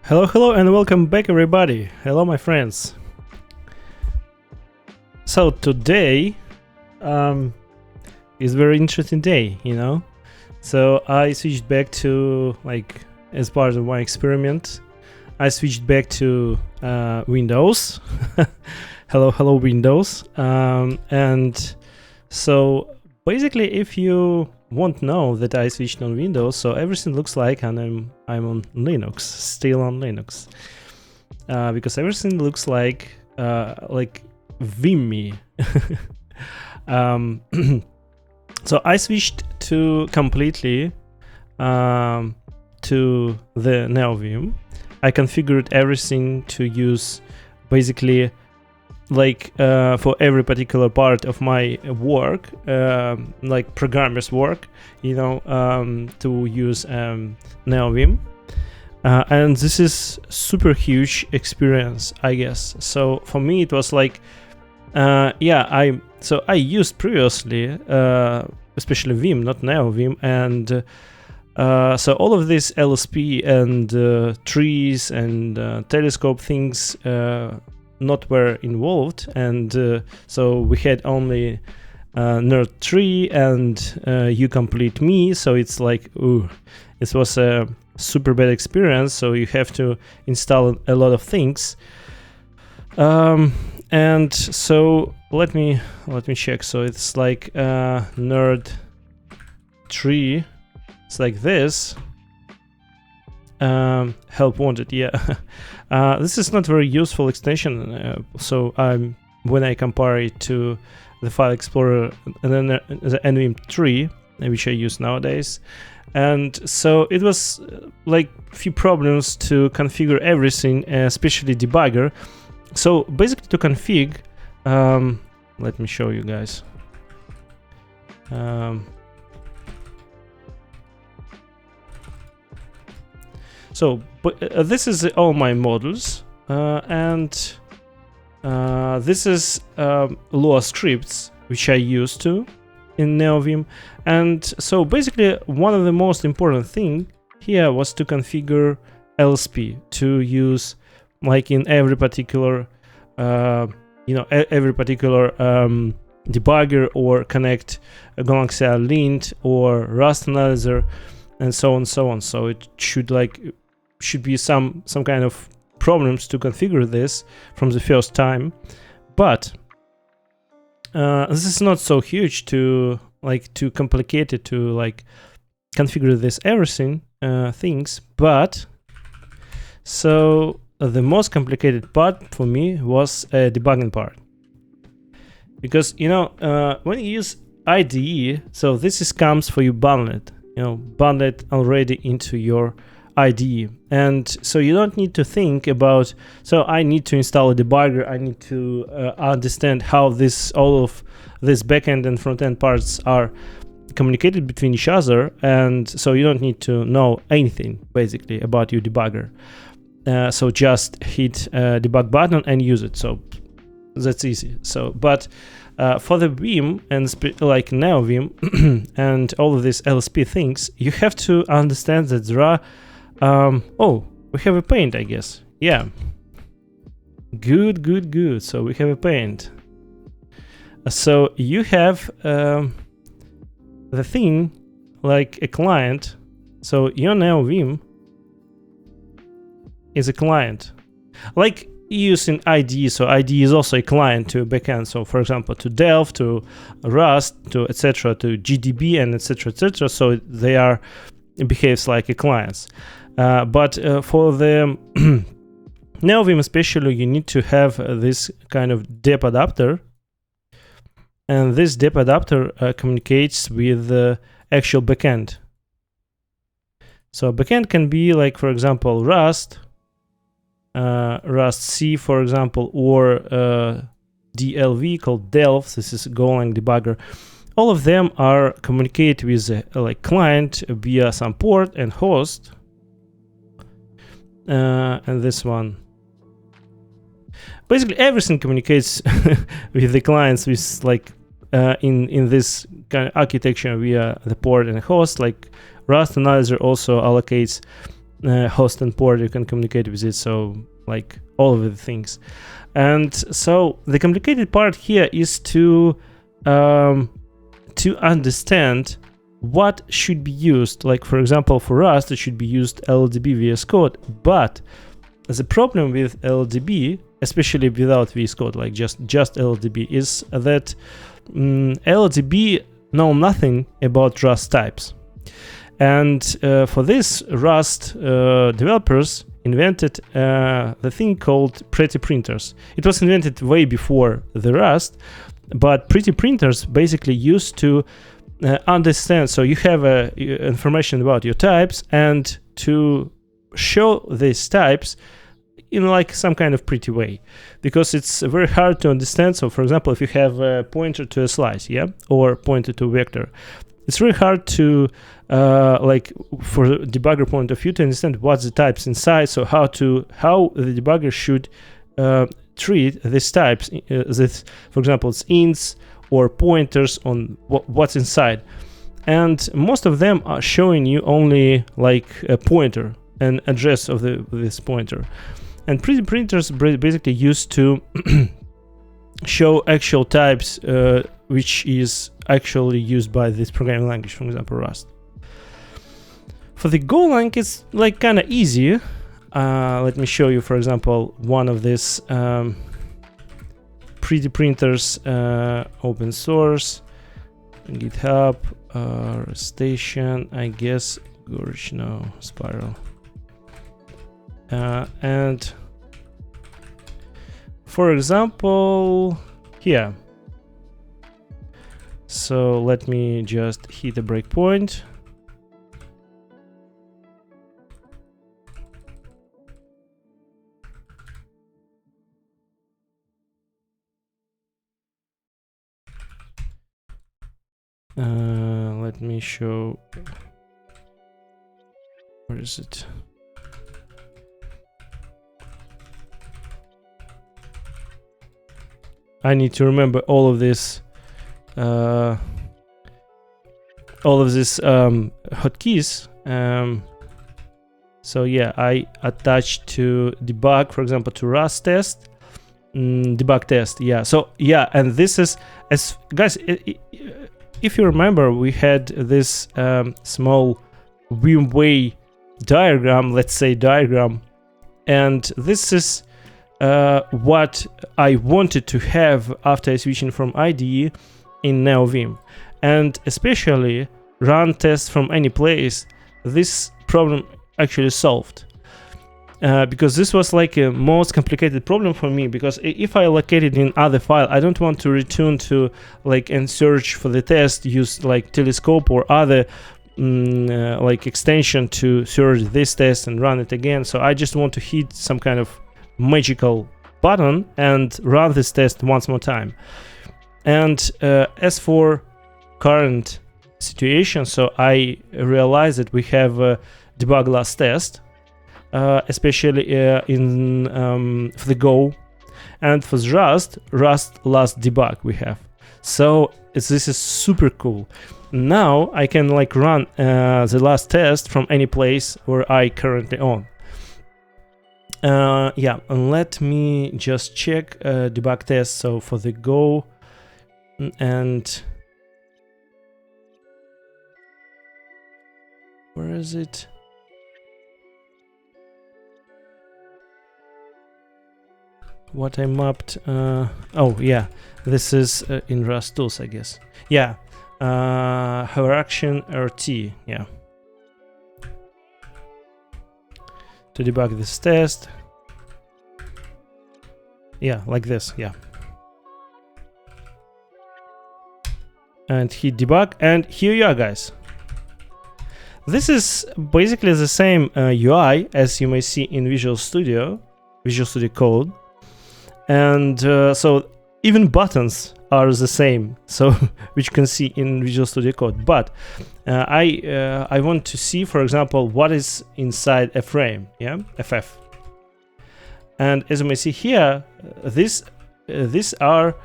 Hello, and welcome back, everybody. Hello, my friends. So today is a very interesting day, So I switched back to, as part of my experiment, I switched back to Windows. hello, Windows. And so basically, if you won't know that I switched on Windows, so everything looks like I'm on Linux, still on Linux, because everything looks like Vimy. So I switched to completely to the NeoVim. I configured everything to use basically for every particular part of my work, like programmer's work, to use NeoVim. And this is super huge experience, I guess. So for me, it was I used previously, especially Vim, not NeoVim, and so all of these LSP and trees and telescope things not were involved, and so we had only nerd tree and you complete me. So it's it was a super bad experience. So you have to install a lot of things. And so let me check. So it's nerd tree. It's like this. Help wanted, yeah. This is not very useful extension. So when I compare it to the file explorer and then the NVim tree, which I use nowadays, and so it was few problems to configure everything, especially debugger. So basically, to config, let me show you guys. So this is all my models, and this is Lua scripts, which I used to in NeoVim. And so basically, one of the most important thing here was to configure LSP to use in every particular, debugger, or connect a Galaxy lint or Rust analyzer, and so on. So it should be some kind of problems to configure this from the first time, but this is not so huge too complicated to configure this everything things. But so the most complicated part for me was a debugging part, because when you use IDE, so this comes for you bundled already into your IDE, and so you don't need to think about, so I need to install a debugger, I need to understand how all of this backend and frontend parts are communicated between each other, and so you don't need to know anything basically about your debugger. So just hit debug button and use it. So that's easy. So but for the Vim and NeoVim and all of these LSP things, you have to understand that there are we have a paint, I guess. Yeah. Good. So we have a paint. So you have the thing like a client. So your NeoVim is a client. Using IDE, so IDE is also a client to a backend. So for example, to Delph, to Rust, to etc., to GDB, and etc. So it behaves like a client. But for the NeoVim especially, you need to have this kind of dep adapter, and this dep adapter communicates with the actual backend. So backend can be for example, Rust C, for example, or DLV called Delph. This is Golang debugger. All of them are communicate with client via some port and host. And this one, basically everything communicates with the clients with in this kind of architecture via the port and host. Rust analyzer also allocates host and port, you can communicate with it, so like all of the things. And so the complicated part here is to understand what should be used. Like for example, for Rust, it should be used LLDB VS Code, but the problem with LLDB, especially without VS Code, like just LLDB, is that LLDB know nothing about Rust types. And for this, Rust developers invented the thing called pretty printers. It was invented way before the Rust, but pretty printers basically used to understand. So you have information about your types, and to show these types in like some kind of pretty way, because it's very hard to understand. So for example, if you have a pointer to a slice, or pointer to a vector, it's really hard to like for the debugger point of view to understand what's the types inside. So how the debugger should treat these types, this, for example, it's ints or pointers on what's inside. And most of them are showing you only like a pointer, an address of this pointer. And pretty printers basically used to show actual types, which is actually used by this programming language, for example, Rust. For the Golang, it's like kind of easy. Let me show you, for example, one of these pretty printers, open source, GitHub, station, I guess, Gorge, no, Spiral. And for example, here. So let me just hit a breakpoint. Let me show. Where is it? I need to remember all of this, hotkeys. So yeah, I attached to debug, for example, to Rust test, debug test. Yeah. So yeah, and this is, as guys, if you remember, we had this small Vim-way diagram, let's say diagram, and this is what I wanted to have after switching from IDE in NeoVim. And especially run tests from any place, this problem actually solved. Because this was like a most complicated problem for me, because if I locate it in other file, I don't want to return to like and search for the test, use like Telescope or other like extension to search this test and run it again. So I just want to hit some kind of magical button and run this test once more time. And as for current situation, so I realized that we have a debug last test, especially in for the Go, and for Rust last debug we have. So this is super cool. Now I can like run the last test from any place where I currently on. Yeah, and let me just check debug test. So for the Go, and where is it? What I mapped? Oh yeah, this is in Rust tools, I guess. Yeah, hierarchy RT. Yeah. To debug this test. Yeah, like this, yeah. And hit debug, and here you are, guys. This is basically the same UI as you may see in Visual Studio Code. And so even buttons are the same, so which you can see in Visual Studio Code. But I want to see, for example, what is inside a frame, yeah, FF. And as you may see here, these are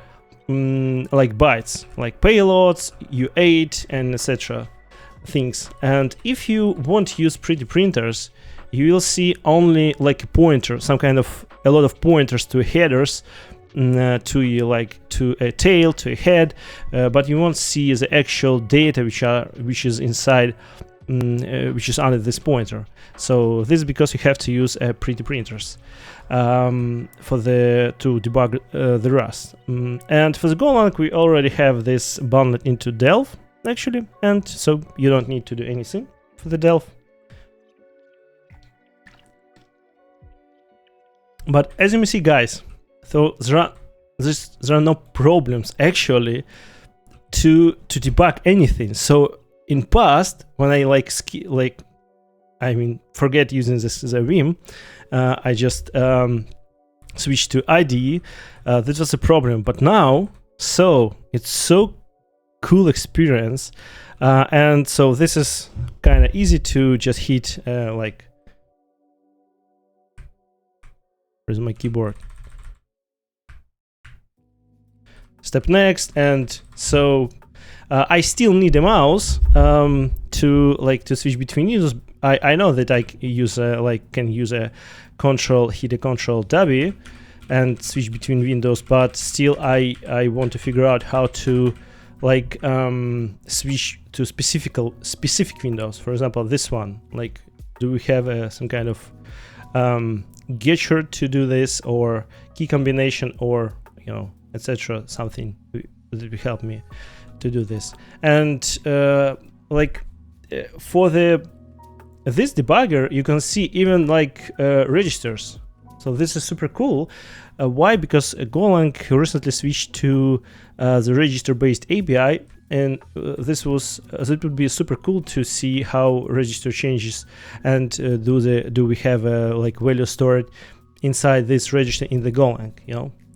like bytes, like payloads, U8, and etc. things. And if you want to use pretty printers, you will see only like a pointer, a lot of pointers to headers, to a tail, to a head, but you won't see the actual data which is inside, which is under this pointer. So this is because you have to use pretty printers to debug the Rust. And for the Golang, we already have this bundled into Delve actually, and so you don't need to do anything for the Delve. But as you may see, guys, so there are no problems actually to debug anything. So in past, when I forget using the Vim, I just switched to IDE. This was a problem, but now, so it's so cool experience, and so this is kind of easy to just hit where's my keyboard? Step next, and so I still need a mouse to switch between users. I know that I can use a hit a Control W and switch between windows, but still I want to figure out how to switch to specific windows. For example, this one. Do we have some kind of getcher to do this, or key combination, or etc. Something that will help me to do this. And for this debugger, you can see even registers. So this is super cool. Why? Because Golang recently switched to the register-based API, and it would be super cool to see how register changes, and do we have value stored inside this register in the Golang?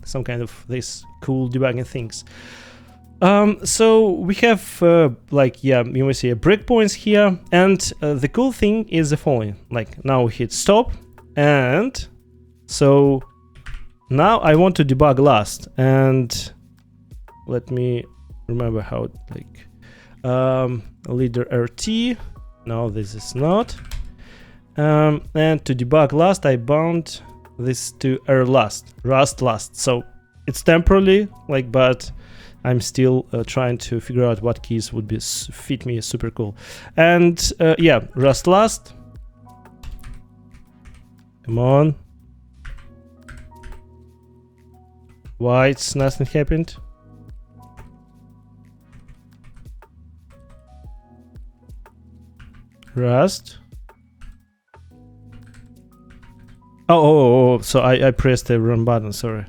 Some kind of this cool debugging things. So we have you may see breakpoints here, and the cool thing is the following. Now we hit stop, and so now I want to debug last, and let me remember how leader RT. No, this is not. And to debug last, I bound this to Rust last. So it's temporarily but I'm still trying to figure out what keys would fit me super cool. And Rust last. Come on. Why it's nothing happened? Rust. Oh, so I pressed the wrong button, sorry.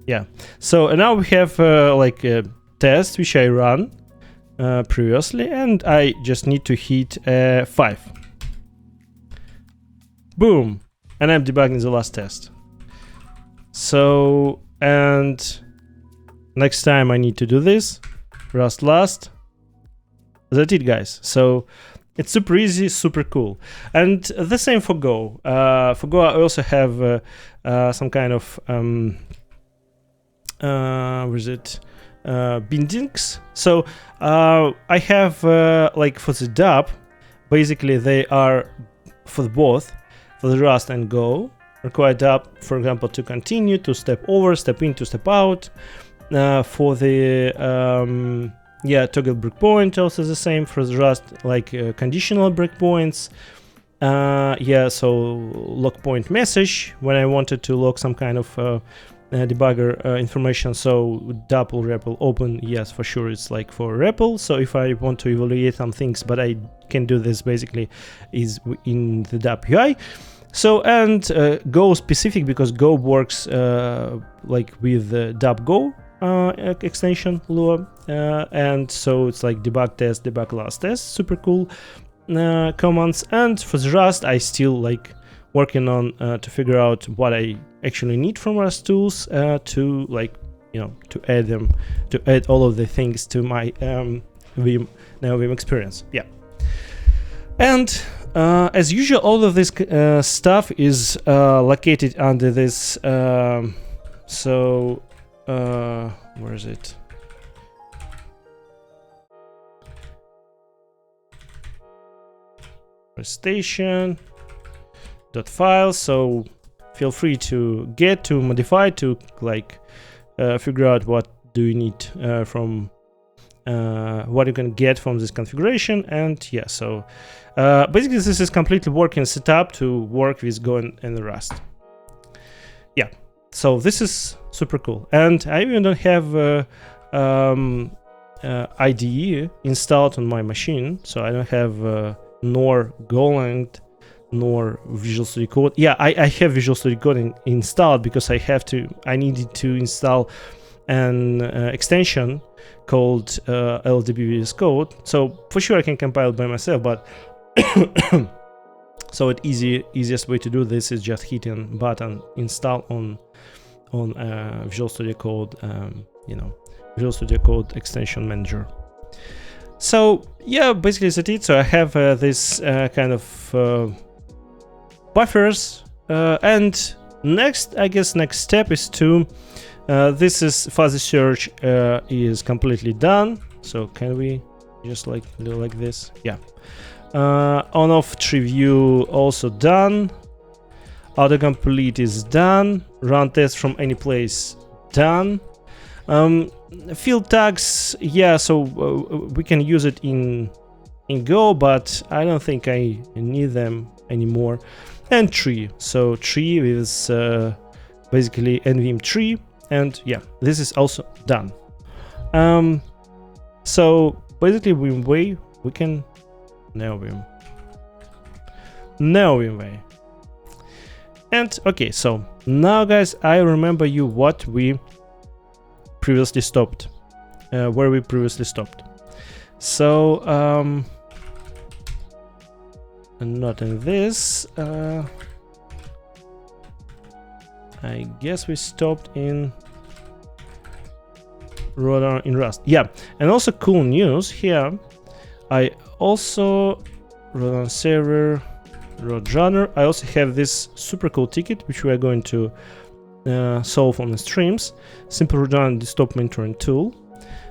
Yeah, so now we have a test which I run previously, and I just need to hit 5. Boom, and I'm debugging the last test. So, and next time I need to do this, Rust last. That's it, guys. So it's super easy, super cool. And the same for Go. For Go, I also have some kind of bindings. So I have for the DApp, basically they are for both, for the Rust and Go, require DApp, for example, to continue, to step over, step in, to step out. For the toggle breakpoint, also the same for the Rust, conditional breakpoints. So log point message when I wanted to log some kind of debugger information. So double REPL open, yes, for sure, it's for REPL. So if I want to evaluate some things, but I can do this basically is in the DApp UI. So, and Go specific, because Go works with DApp Go extension Lua, and so it's debug test, debug last test, super cool commands. And for the Rust, I still working on to figure out what I actually need from Rust tools to add all of the things to my Vim experience. Yeah, and as usual, all of this stuff is located under this. Where is it? Station. .file, so feel free to modify, to like figure out what do you need from what you can get from this configuration. And yeah, so basically this is completely working setup to work with Go and Rust. Yeah, so this is super cool. And I even don't have IDE installed on my machine, so I don't have nor Golang nor Visual Studio Code. Yeah, I have Visual Studio Code installed because I needed to install an extension called LDB VS Code. So for sure I can compile it by myself, but so easiest way to do this is just hitting button install on Visual Studio Code, Visual Studio Code extension manager. So yeah, basically that's it. So I have this kind of buffers, and next step is to this is fuzzy search is completely done. So can we just like do like this? Yeah. On-off tree view also done. Autocomplete is done. Run test from any place done. Field tags, yeah, so we can use it in Go, but I don't think I need them anymore. And tree, so tree is basically NVM tree, and yeah, this is also done. So basically we can NeoVim way. And okay, so now guys, I remember you what we previously stopped, where we previously stopped. So not in this, I guess we stopped in RoadRunner in Rust. Yeah, and also cool news here, I also RoadRunner server, RoadRunner, I also have this super cool ticket which we are going to solve on the streams. Simple RoadRunner desktop monitoring tool.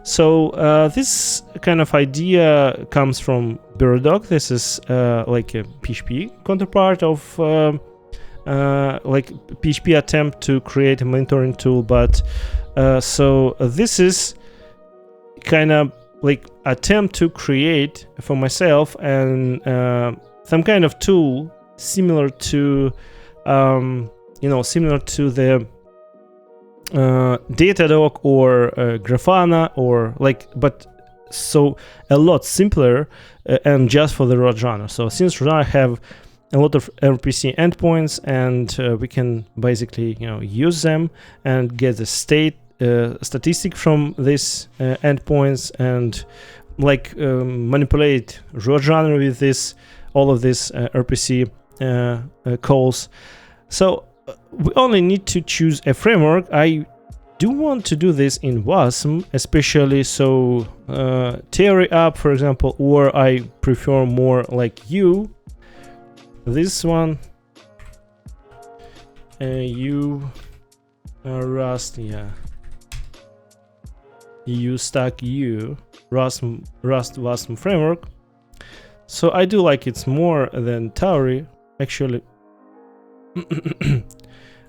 So this kind of idea comes from Beardoc. This is like a PHP counterpart of like PHP attempt to create a monitoring tool, but so this is kind of like attempt to create for myself and some kind of tool similar to similar to the Datadog or Grafana, or like, but so a lot simpler and just for the RoadRunner. So since RoadRunner have a lot of RPC endpoints, and we can basically use them and get the statistic from these endpoints and like manipulate RoadRunner with this all of this RPC calls. So we only need to choose a framework. I do want to do this in WASM, especially so Theory app, for example, or I prefer more like this one, Rust, yeah, stack Rust WASM framework. So I do like it's more than Theory actually.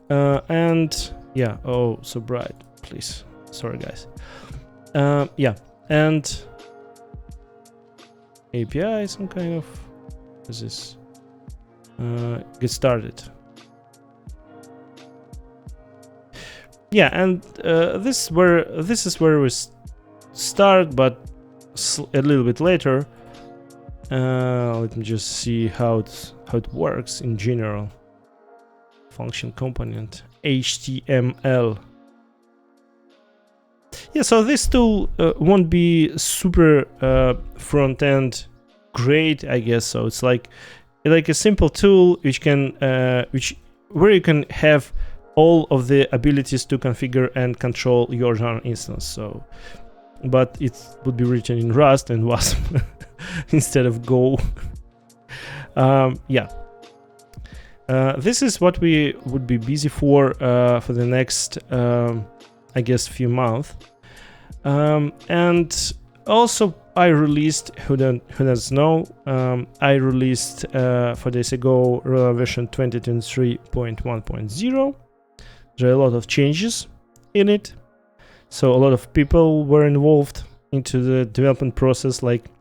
And yeah, oh, so bright, please, sorry guys. Yeah, and API, some kind of, what is this? Get started. Yeah, and this is where we start, but a little bit later. Let me just see how it works in general. Function component HTML. Yeah, so this tool won't be super front end great, I guess. So it's like a simple tool which can where you can have all of the abilities to configure and control your RoadRunner instance. So, but it would be written in Rust and WASM instead of Go. Yeah. This is what we would be busy for the next, I guess, few months. And also I released, who doesn't know, I released 4 days ago RoadRunner version 2023.1.0. There are a lot of changes in it, so a lot of people were involved into the development process, like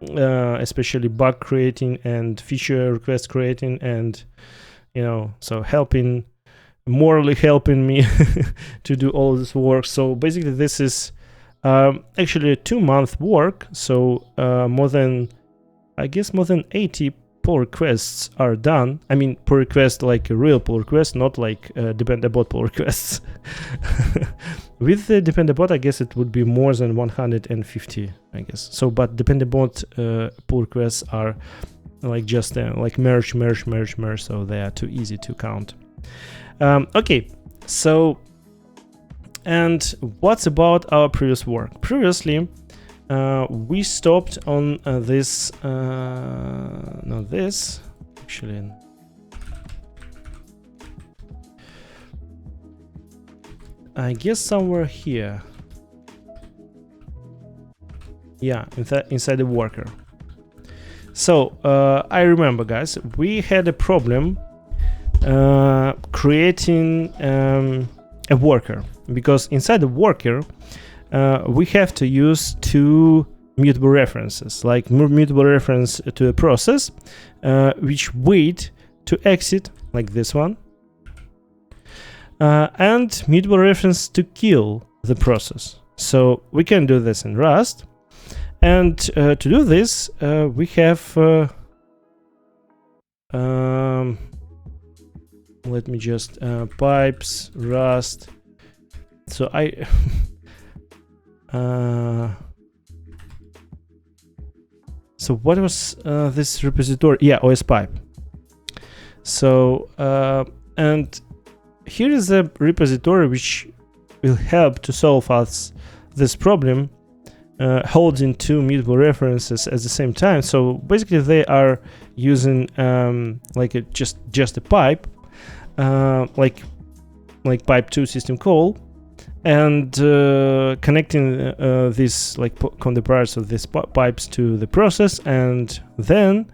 especially bug creating and feature request creating, and so morally helping me to do all this work. So basically this is actually a 2-month work, so more than 80 pull requests are done. I mean, pull request like a real pull request, not like depend-abort pull requests. With the depend-abort, I guess it would be more than 150, I guess. So, but depend-abort pull requests are like just like merge, so they are too easy to count. Okay, so, and what's about our previous work? Previously, we stopped on this, not this, actually. I guess somewhere here. Yeah, inside the worker. So, I remember, guys, we had a problem creating a worker, because inside the worker, we have to use 2 mutable references, like mutable reference to a process, which wait to exit, like this one, and mutable reference to kill the process. So we can do this in Rust, and to do this, we have let me just pipes Rust. So I so what was this repository? Yeah, OS pipe. So and here is a repository which will help to solve us this problem, holding 2 mutable references at the same time. So basically they are using like just a pipe, like pipe 2 system call, and connecting these like counterparts of these pipes to the process, and then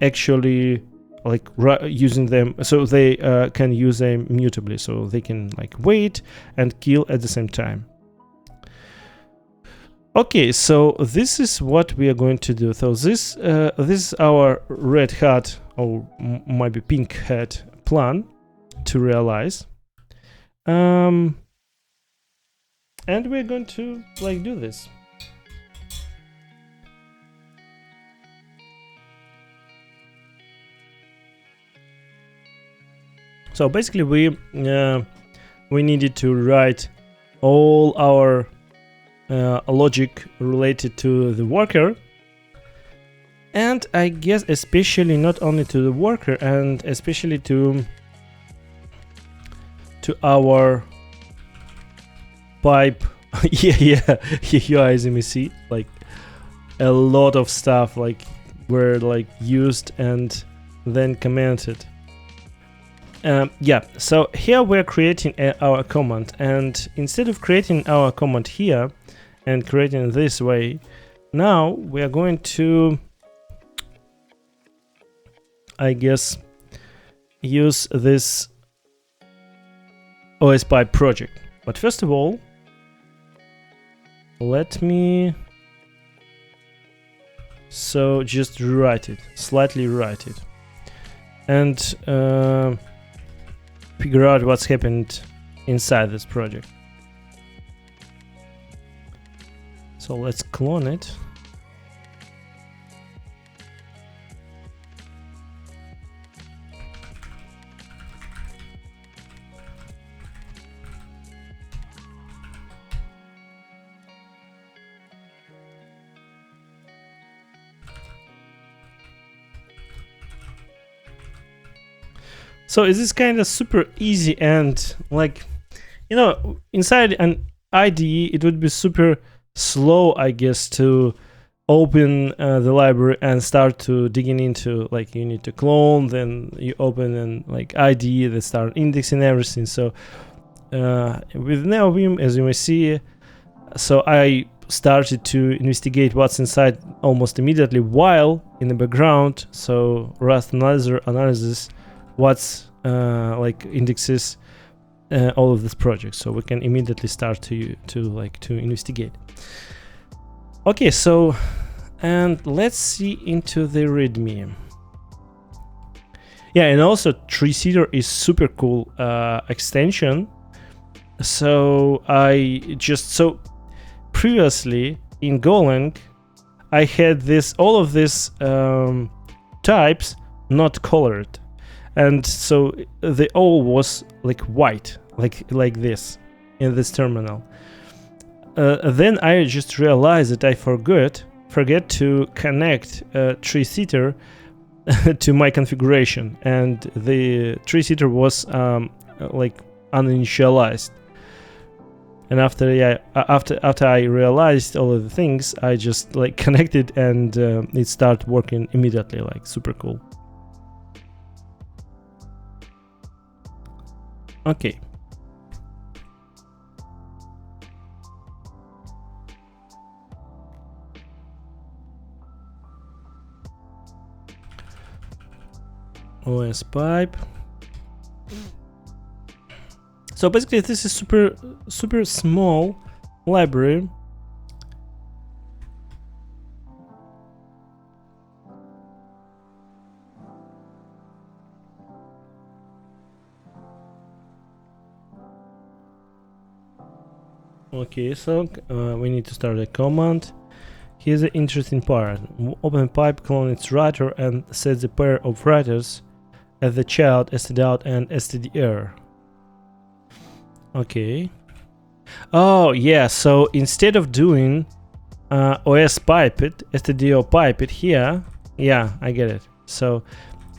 actually like using them, so they can use them mutably, so they can like wait and kill at the same time. Okay, so this is what we are going to do. So this is our red hat, or maybe pink hat plan to realize. And we're going to like do this. So basically we needed to write all our logic related to the worker, and I guess especially not only to the worker, and especially to our pipe. yeah, as you may see, like a lot of stuff like were like used and then commented. Yeah, so here we're creating our command, and instead of creating our command here and creating it this way, now we are going to, I guess, use this OS pipe project. But first of all, let me just rewrite it, slightly rewrite it, and figure out what's happened inside this project. So let's clone it. So it is kind of super easy, and like, you know, inside an IDE it would be super slow, I guess, to open the library and start to digging into, like, you need to clone, then you open and like IDE, they start indexing everything. So with NeoVim, as you may see, so I started to investigate what's inside almost immediately, while in the background, so Rust analyzer analyzes what's like indexes all of this project, so we can immediately start to investigate. Okay, so and let's see into the README. Yeah, and also tree-seeder is super cool extension. So previously in Golang, I had all of these types not colored, and so they all was like white, like this in this terminal. Then I just realized that I forget to connect tree-seeder to my configuration, and the tree-seeder was like uninitialized. And after I realized all of the things, I just like connected, and it started working immediately, like super cool. Okay. OS pipe. So basically this is super small library. Okay, so we need to start a command. Here's the interesting part. Open pipe, clone its writer, and set the pair of writers as the child stdout and stdr. Okay. Oh yeah, so instead of doing OS pipe it, stdo pipe it here, yeah, I get it. So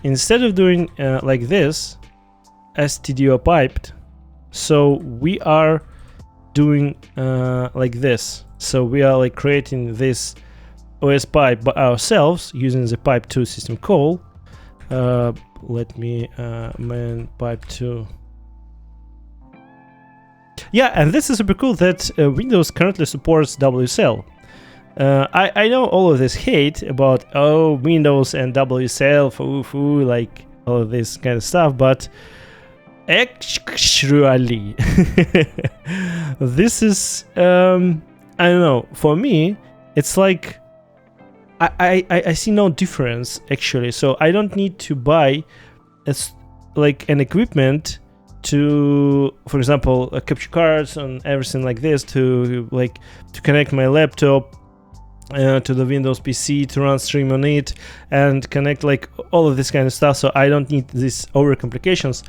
instead of doing like this, stdo piped, so we are doing like this. So we are like creating this OS pipe by ourselves using the pipe2 system call. Let me man pipe2. Yeah, and this is super cool that Windows currently supports WSL. I know all of this hate about Windows and WSL, foo, like all of this kind of stuff, but actually this is I don't know, for me it's like I see no difference actually. So I don't need to buy like an equipment to, for example, capture cards and everything like this to connect my laptop to the Windows PC to run stream on it and connect like all of this kind of stuff. So I don't need these over complications.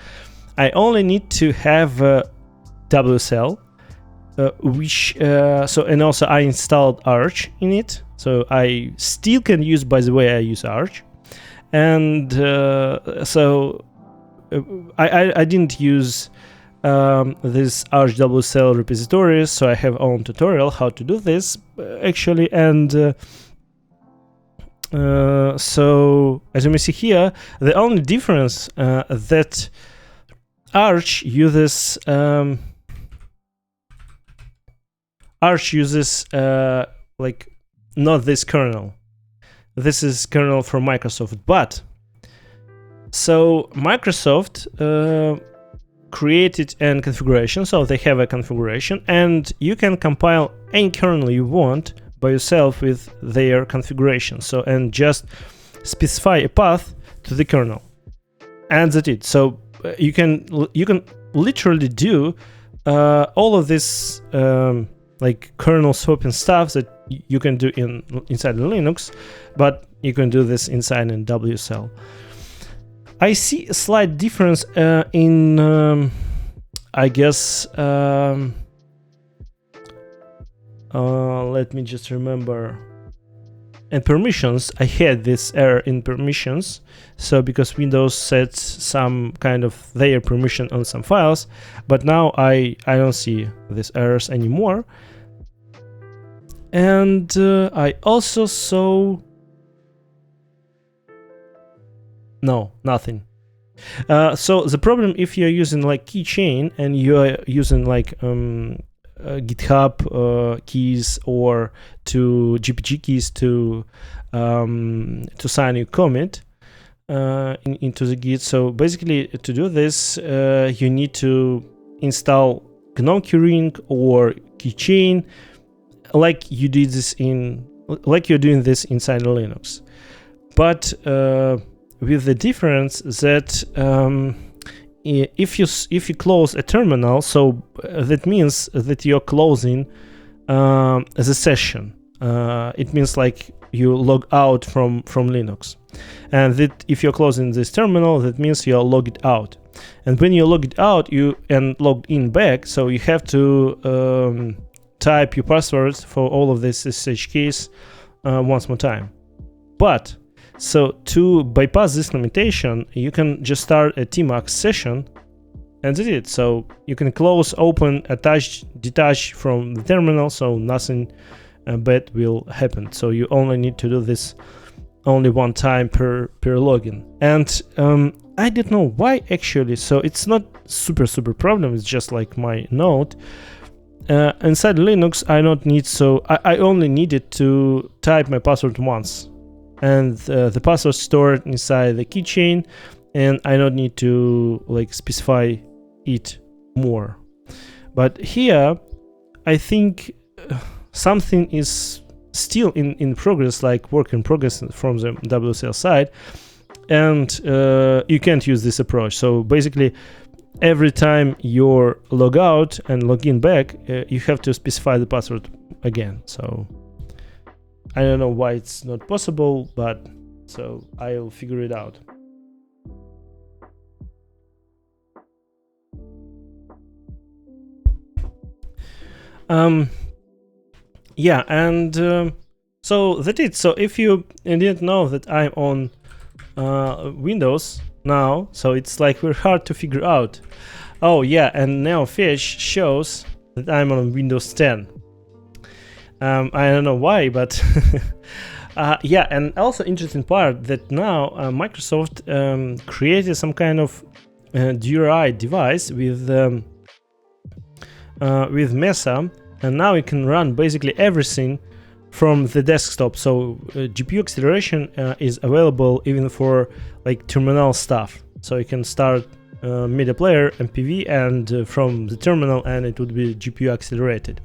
I only need to have WSL, which and also I installed Arch in it. So I still can use, by the way, I use Arch, and so I didn't use this Arch WSL repositories. So I have own tutorial how to do this actually, and so as you may see here, the only difference that Arch uses like not this kernel. This is kernel from Microsoft, but so Microsoft created a configuration, so they have a configuration, and you can compile any kernel you want by yourself with their configuration. So and just specify a path to the kernel, and that's it. So you can literally do all of this like kernel swapping stuff that you can do inside Linux, but you can do this inside in WSL. I see a slight difference in I guess let me just remember. And permissions, I had this error in permissions. So because Windows sets some kind of their permission on some files, but now I don't see these errors anymore. And I also saw no, nothing. So the problem if you're using like keychain and you're using like GitHub keys or to GPG keys to sign your commit into the Git. So basically, to do this, you need to install GNOME keyring or keychain, like you're doing this inside Linux. But with the difference that if you close a terminal, so that means that you're closing the session. It means like you log out from Linux, and that if you're closing this terminal, that means you're logged out. And when you logged out, and logged in back, so you have to type your passwords for all of this SSH keys once more time. But so to bypass this limitation, you can just start a tmax session, and that's it. So you can close, open, attach, detach from the terminal, so nothing bad will happen. So you only need to do this only one time per login. And I don't know why actually. So it's not super problem. It's just like my note. Inside Linux, I don't need. So I only needed to type my password once, and the password stored inside the keychain, and I don't need to like specify it more. But here, I think something is still in progress, like work in progress from the WSL side, and you can't use this approach. So basically, every time you log out and log in back, you have to specify the password again. So I don't know why it's not possible, but so I'll figure it out. Yeah, and so that's it. So if you didn't know that I'm on Windows now, so it's like very hard to figure out. Oh yeah, and now Fish shows that I'm on Windows 10. I don't know why, but yeah, and also interesting part that now Microsoft created some kind of DRI device with Mesa, and now you can run basically everything from the desktop. So GPU acceleration is available even for like terminal stuff. So you can start media player MPV and from the terminal, and it would be GPU accelerated.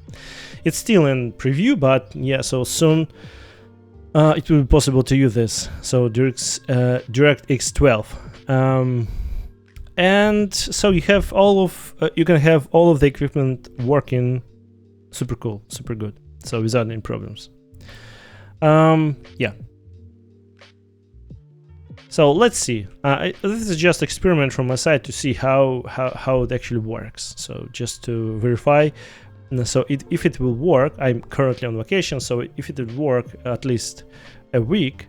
It's still in preview, but yeah, so soon it will be possible to use this. So DirectX 12. And so you have you can have all of the equipment working super cool, super good. So without any problems. Yeah. So let's see. This is just experiment from my side to see how it actually works. So just to verify. So if it will work, I'm currently on vacation. So if it will work at least a week,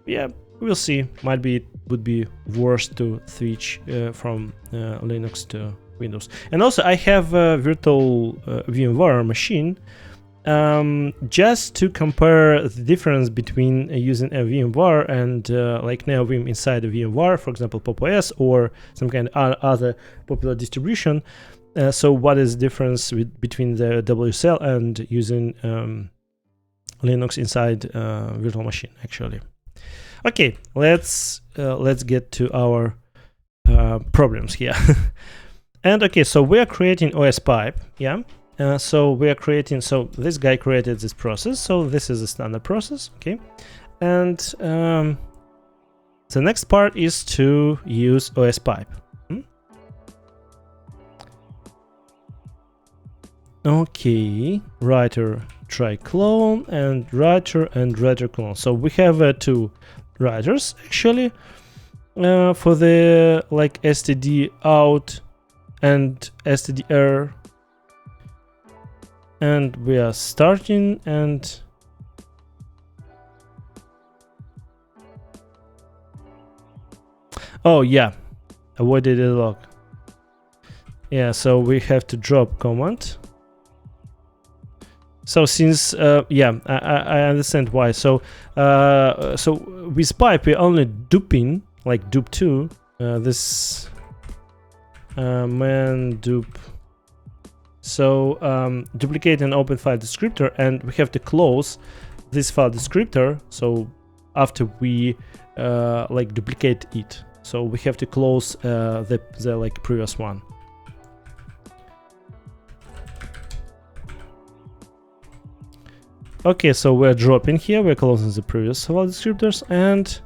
yeah, we'll see. Might be it would be worse to switch from Linux to Windows. And also I have a virtual VMware machine just to compare the difference between using a VMware and like NeoVim inside a VMware, for example Pop! OS or some kind of other popular distribution. So what is the difference between the WSL and using Linux inside virtual machine actually? Okay, let's get to our problems here. And okay, so we are creating OS pipe, yeah. So we are creating. So this guy created this process. So this is a standard process, okay. And the next part is to use OS pipe. Okay, writer try clone and writer clone. So we have two writers actually for the like std out and std error, and we are starting and oh yeah, avoided a log. Yeah, so we have to drop command. So since yeah, I understand why. So so with pipe we're only duping like dup2 this man dup So duplicate an open file descriptor, and we have to close this file descriptor. So after we like duplicate it, so we have to close the like previous one. Okay, so we're dropping here, we're closing the previous file descriptors, and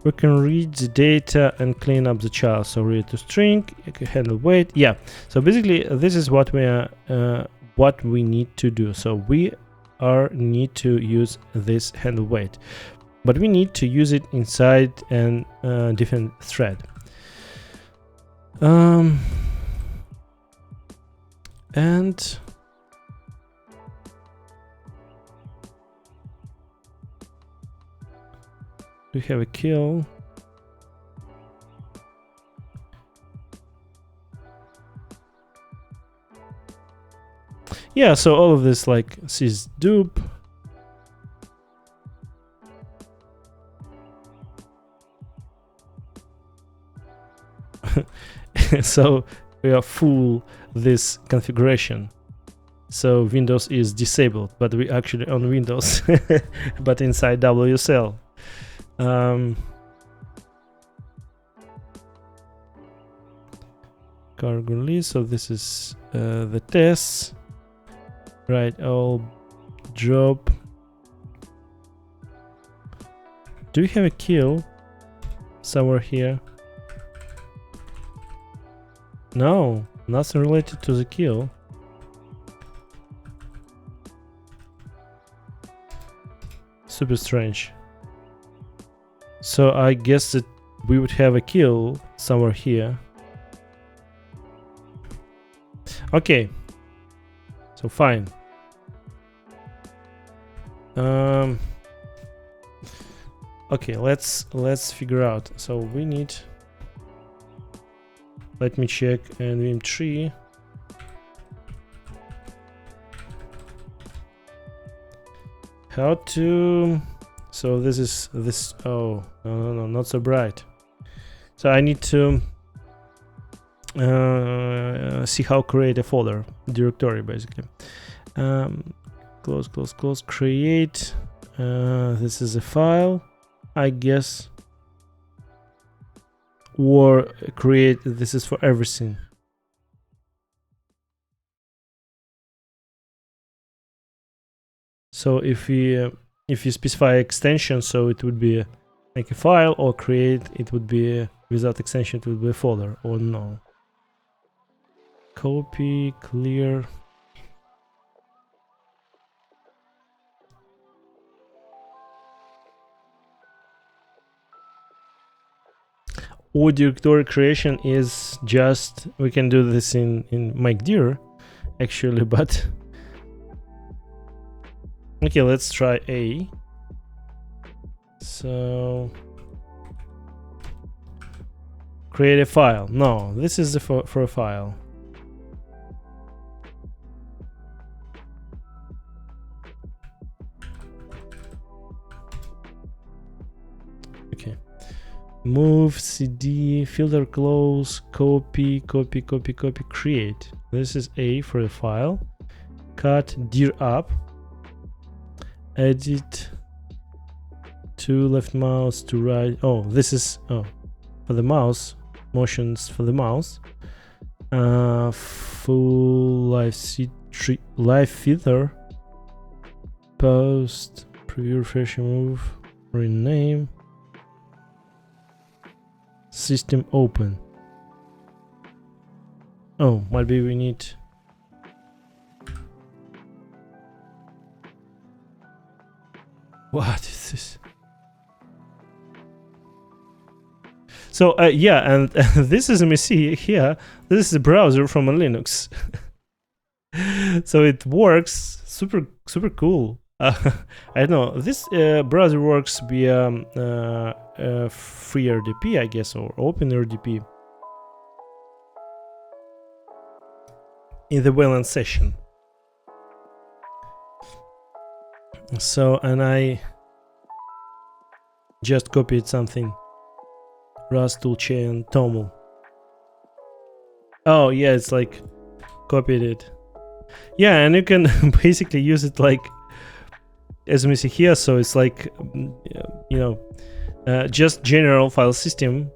we can read the data and clean up the child. So read to string, handle wait. Yeah. So basically, this is what we need to do. So we need to use this handle wait, but we need to use it inside a different thread. And we have a kill. Yeah, so all of this like sysdup. So we are full this configuration. So Windows is disabled, but we actually on Windows, but inside WSL. Cargo list. So this is the tests. Right, I'll drop. Do we have a kill somewhere here? No, nothing related to the kill. Super strange. So I guess that we would have a kill somewhere here. Okay. So fine. Okay, let's figure out. So we need. Let me check nvim3. How to. So this is this. Oh no, not so bright. So I need to see how create a folder directory basically. Close. Create. This is a file, I guess. Or create. This is for everything. So if you specify extension, so it would be like a file, or create, it would be without extension, it would be a folder, or no. Copy, clear. Or directory creation is just, we can do this in MakeDir actually, but okay, let's try A. So create a file. No, this is for a file. Okay. Move, CD, filter close, copy, create. This is A for a file. Cut dir up. Edit to left mouse to right. Oh, this is for the mouse, motions for the mouse. Full live filter. Post, preview, refresh, remove, rename. System open. Oh, maybe we need. What is this? So yeah, and this is, let me see here. This is a browser from a Linux. So it works super cool. I don't know. This browser works via FreeRDP, I guess, or OpenRDP in the Wayland session. So, and I just copied something. Rust toolchain toml. Oh yeah, it's like copied it. Yeah, and you can basically use it like, as we see here, so it's like, you know, just general file system.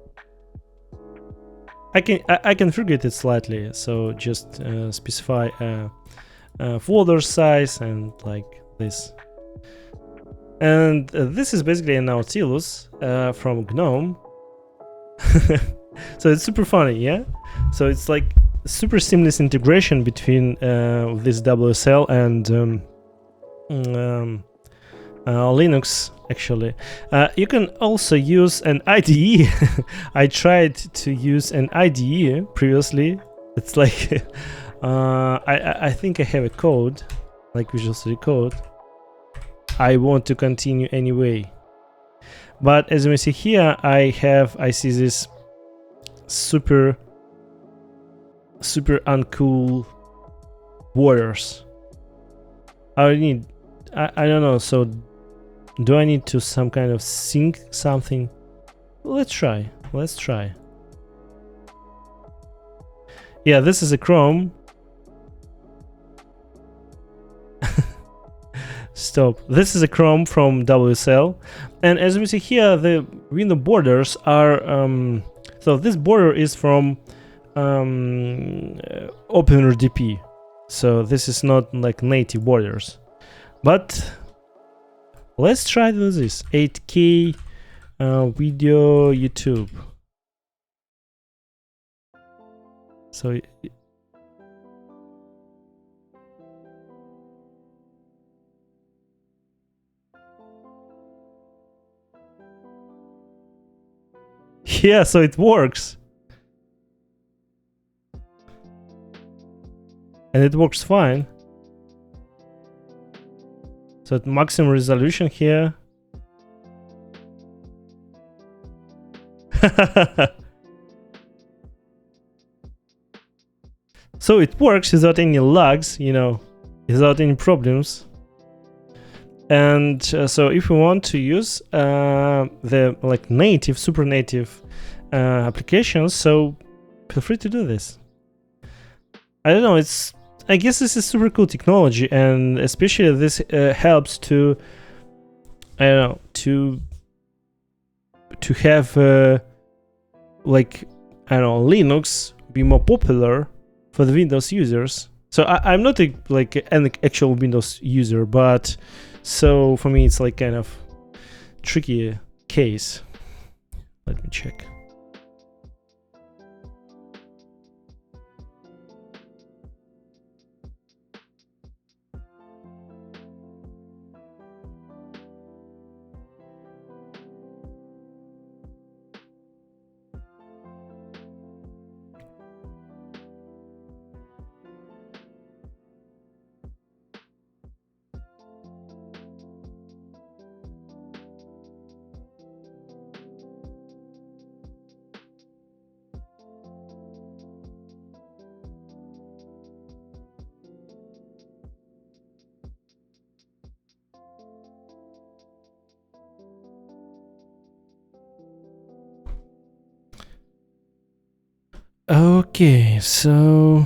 I can configure it slightly, so just specify a folder size and like this. And this is basically an Nautilus from GNOME. So it's super funny, yeah? So it's like super seamless integration between this WSL and Linux, actually. You can also use an IDE. I tried to use an IDE previously. It's like, I think I have a code, like Visual Studio Code. I want to continue anyway. But as you may see here, I see this super uncool borders. I don't know, so do I need to some kind of sync something? Let's try. Yeah, this is a Chrome. Stop. This is a Chrome from WSL, and as we see here, the window borders are so this border is from OpenRDP, so this is not like native borders. But let's try to do this 8K video YouTube. So yeah, so it works. And it works fine. So at maximum resolution here. So it works without any lags, you know, without any problems. And so if we want to use the like native, super native applications, so feel free to do this. I don't know, I guess this is super cool technology, and especially this helps to, I don't know, to have like, I don't know, Linux be more popular for the Windows users. So I'm not like an actual Windows user, but so for me it's like kind of tricky case. Let me check. Okay, so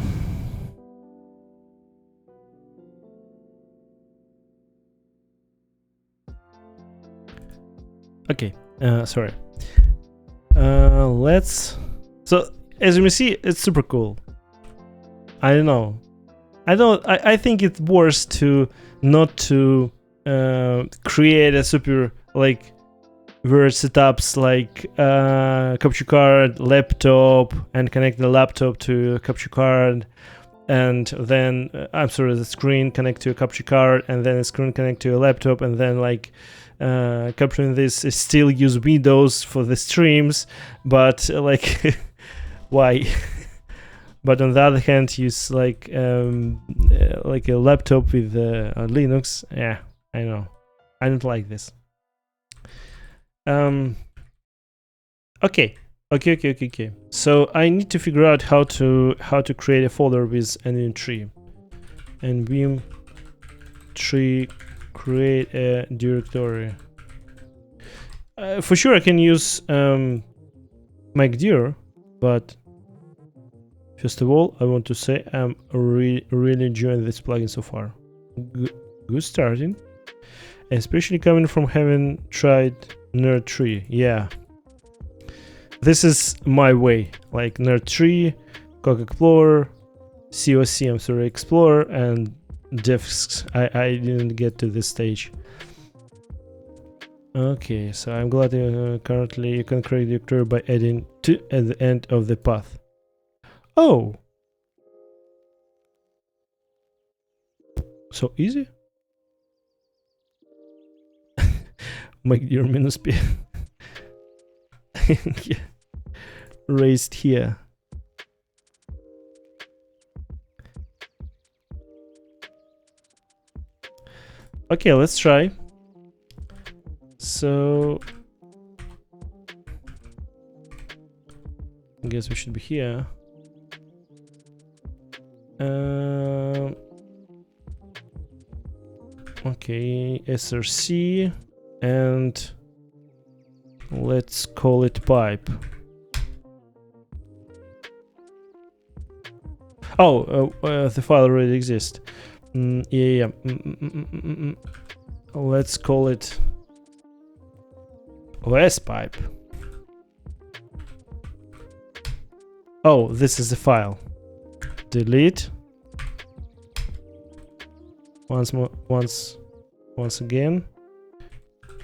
okay, sorry. Let's. So as you may see, it's super cool. I don't know. I think it's worse to not to create a super like weird setups like capture card, laptop, and connect the laptop to a capture card, and then I'm sorry, the screen connect to a capture card, and then the screen connect to a laptop, and then like capturing this is still use Windows for the streams, but like why? But on the other hand, use like a laptop with Linux. Yeah, I know. I don't like this. Okay. So I need to figure out how to create a folder with an tree. And vim tree create a directory. For sure I can use mkdir, but First of all, I want to say I'm really enjoying this plugin so far. Good starting, especially coming from having tried Nerd Tree. Yeah, this is my way, like Nerd Tree, Coq Explorer, COC, I'm sorry, Explorer, and Defs. I didn't get to this stage. Okay, so I'm glad currently you can create the directory by adding to at the end of the path. Oh, so easy. Make your minus p yeah. Raised here. Okay, let's try. So I guess we should be here. Okay, SRC, and let's call it pipe. Oh, the file already exists. Yeah. Let's call it OS pipe. Oh, this is the file. Delete. Once again.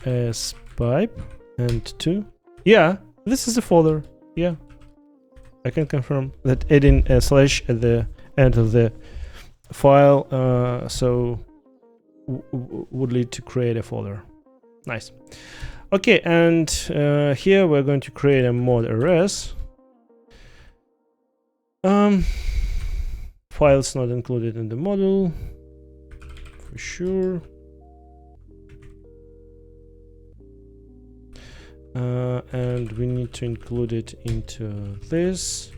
S pipe and 2. Yeah, this is the folder. Yeah, I can confirm that adding a slash at the end of the file so would lead to create a folder. Nice. Okay, and here we're going to create a mod rs. Files not included in the module for sure. And we need to include it into this.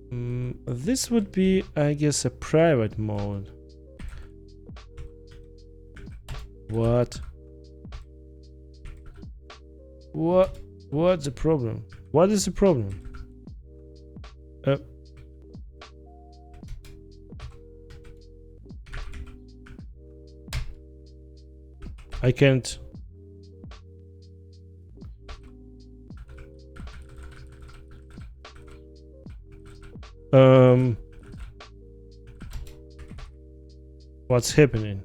This would be, I guess, a private mode. What? What's the problem? What is the problem? I can't. What's happening?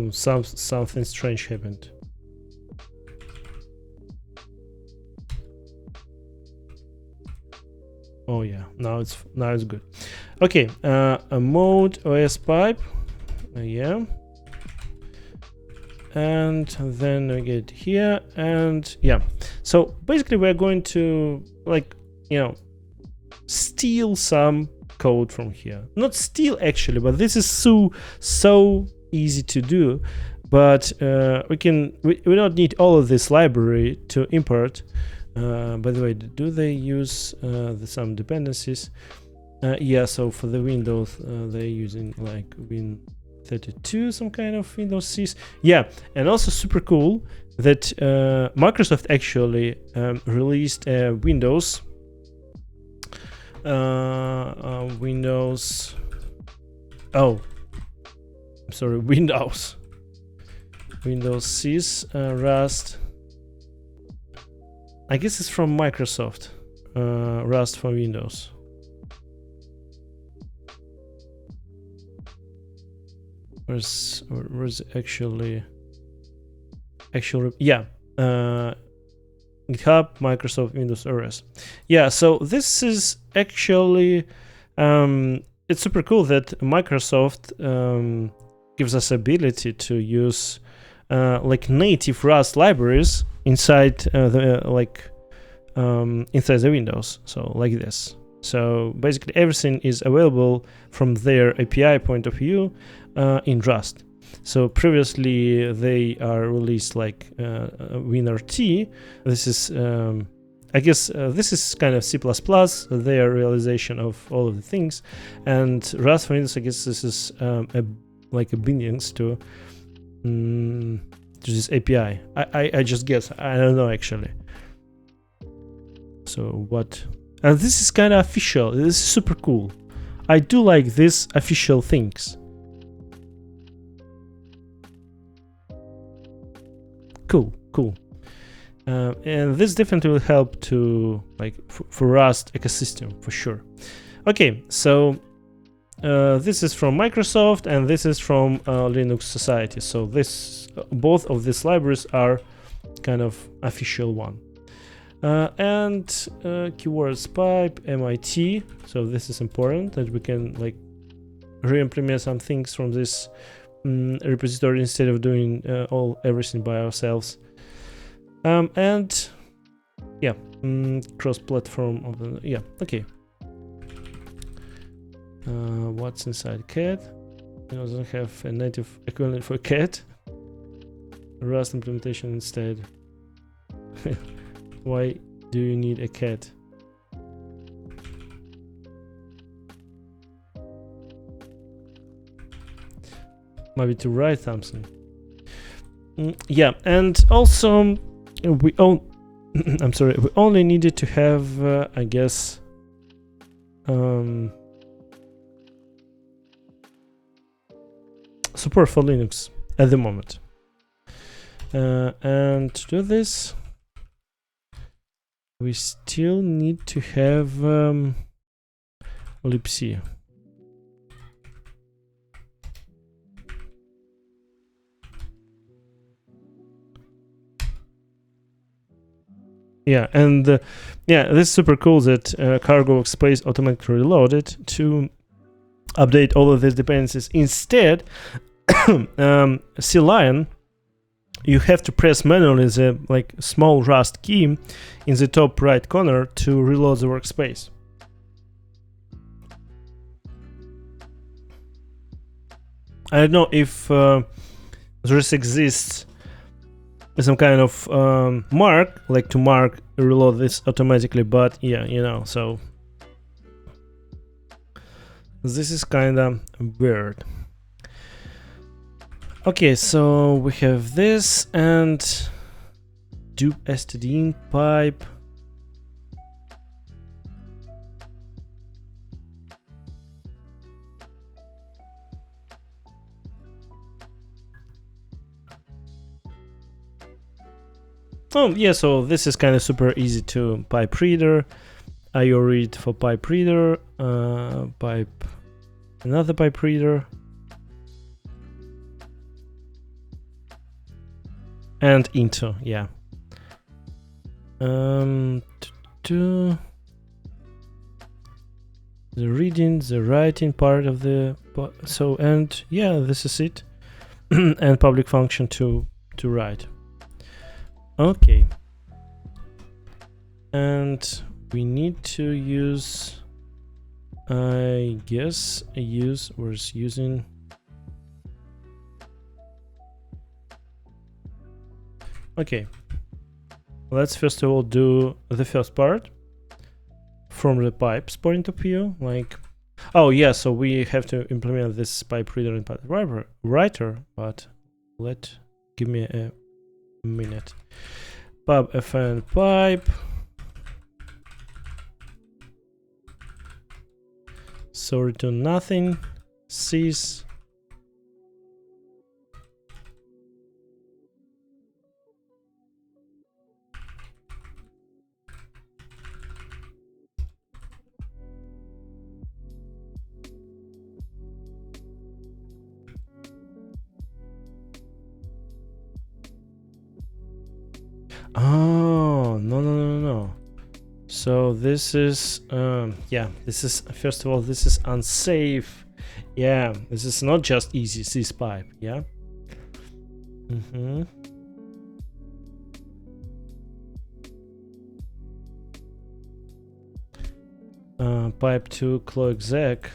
Something strange happened. Oh yeah, now it's good. Okay, a mode OS pipe, yeah, and then we get here, and yeah. So basically, we're going to, like, you know, steal some code from here. Not steal actually, but this is so easy to do. But we don't need all of this library to import. By the way, do they use some dependencies? Yeah, so for the Windows, they're using like Win32, some kind of Windows Cs. Yeah, and also super cool that Microsoft actually released Windows. Oh, I'm sorry, Windows Cs, Rust. I guess it's from Microsoft, Rust for Windows. Where's actually, yeah, GitHub, Microsoft Windows OS. Yeah, so this is actually, it's super cool that Microsoft gives us ability to use like native Rust libraries inside inside the Windows, so like this. So basically everything is available from their API point of view in Rust. So previously they are released like WinRT. This is I guess this is kind of C++, their realization of all of the things, and Rust for Windows. I guess this is like a bindings to this API. I just guess. I don't know actually. So what? And this is kind of official. This is super cool. I do like these official things. Cool. And this definitely will help to like for Rust ecosystem for sure. Okay, so this is from Microsoft and this is from Linux Society. So this both of these libraries are kind of official one. And keywords pipe MIT. So this is important that we can like re-implement some things from this repository instead of doing everything by ourselves. And yeah, cross-platform of the okay. What's inside cat? It doesn't have a native equivalent for cat. Rust implementation instead. Why do you need a cat? Maybe to write something. Yeah, and also we only needed to have I guess support for Linux at the moment. And to do this, we still need to have libc. Yeah, and yeah, this is super cool that cargo workspace automatically reloaded to update all of these dependencies. Instead, CLion, you have to press manually the like small Rust key in the top right corner to reload the workspace. I don't know if this exists some kind of mark, like to mark reload this automatically, but yeah, you know, so this is kind of weird. Okay, so we have this and do stdin pipe. Oh yeah, so this is kind of super easy to pipe reader. IO read for pipe reader, pipe another pipe reader, and into, yeah. The reading, the writing part of the so, and yeah, this is it. And public function to write. Okay, and we need to use, I guess, was using okay. Let's first of all do the first part from the pipes point of view, like, oh yeah, so we have to implement this pipe reader and pipe writer, but give me a minute. Pub fn pipe, so return nothing, sys oh no. So this is yeah, this is first of all, this is unsafe. Yeah, this is not just easy sys pipe, yeah. Pipe to clo exec,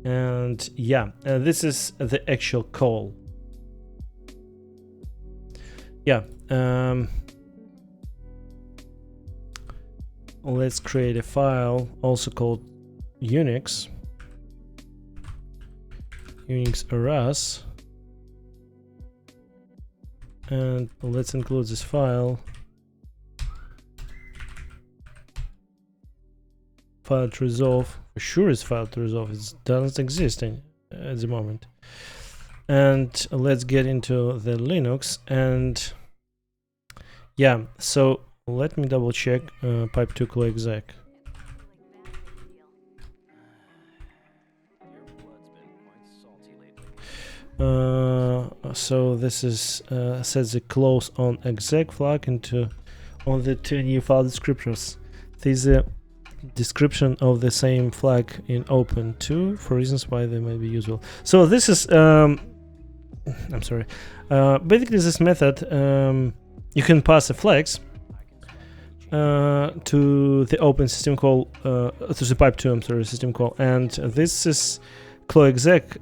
and yeah, this is the actual call. Yeah, let's create a file also called Unix RAS, and let's include this file to resolve. For sure it's file to resolve, it doesn't exist at the moment. And let's get into the Linux, and yeah, so let me double check pipe2 claw exec. So this is sets the close on exec flag into on the two new file descriptors. There's a description of the same flag in open too, for reasons why they may be useful. So this is I'm sorry, basically this method, you can pass a flags to the open system call, to the pipe2, I'm sorry, system call, and this is claw exec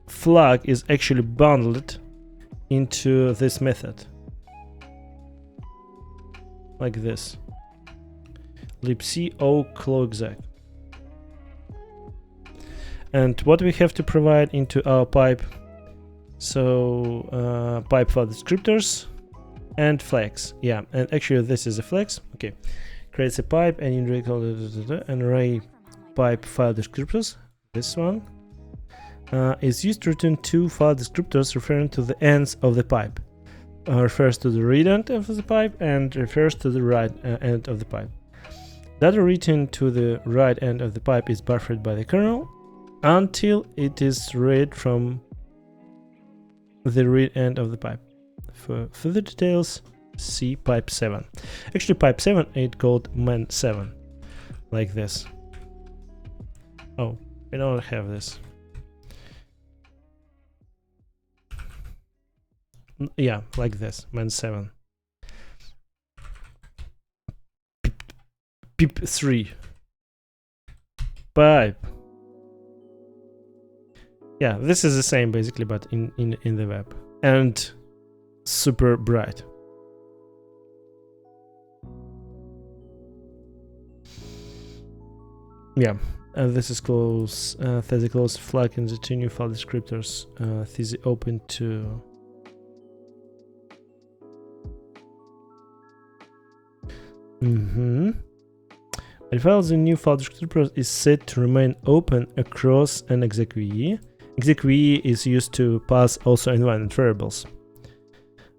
flag is actually bundled into this method like this, libc o claw exec. And what we have to provide into our pipe, so pipe file descriptors and flags. Yeah, and actually this is a flags. Okay, creates a pipe and an array pipe file descriptors. This one is used to return two file descriptors referring to the ends of the pipe. Refers to the read end of the pipe and refers to the write end of the pipe. Data written to the right end of the pipe is buffered by the kernel until it is read from the read end of the pipe. For further details, see pipe 7. Actually, pipe 7-8 called man7, like this. Oh, we don't have this. Yeah, like this, man7. Pip3 pipe. Yeah, this is the same basically, but in the web, and super bright. Yeah, this is close. There's a close flag in the two new file descriptors. This is open to. By default, the new file descriptor is set to remain open across an exec.ve. Exec.ve is used to pass also environment variables.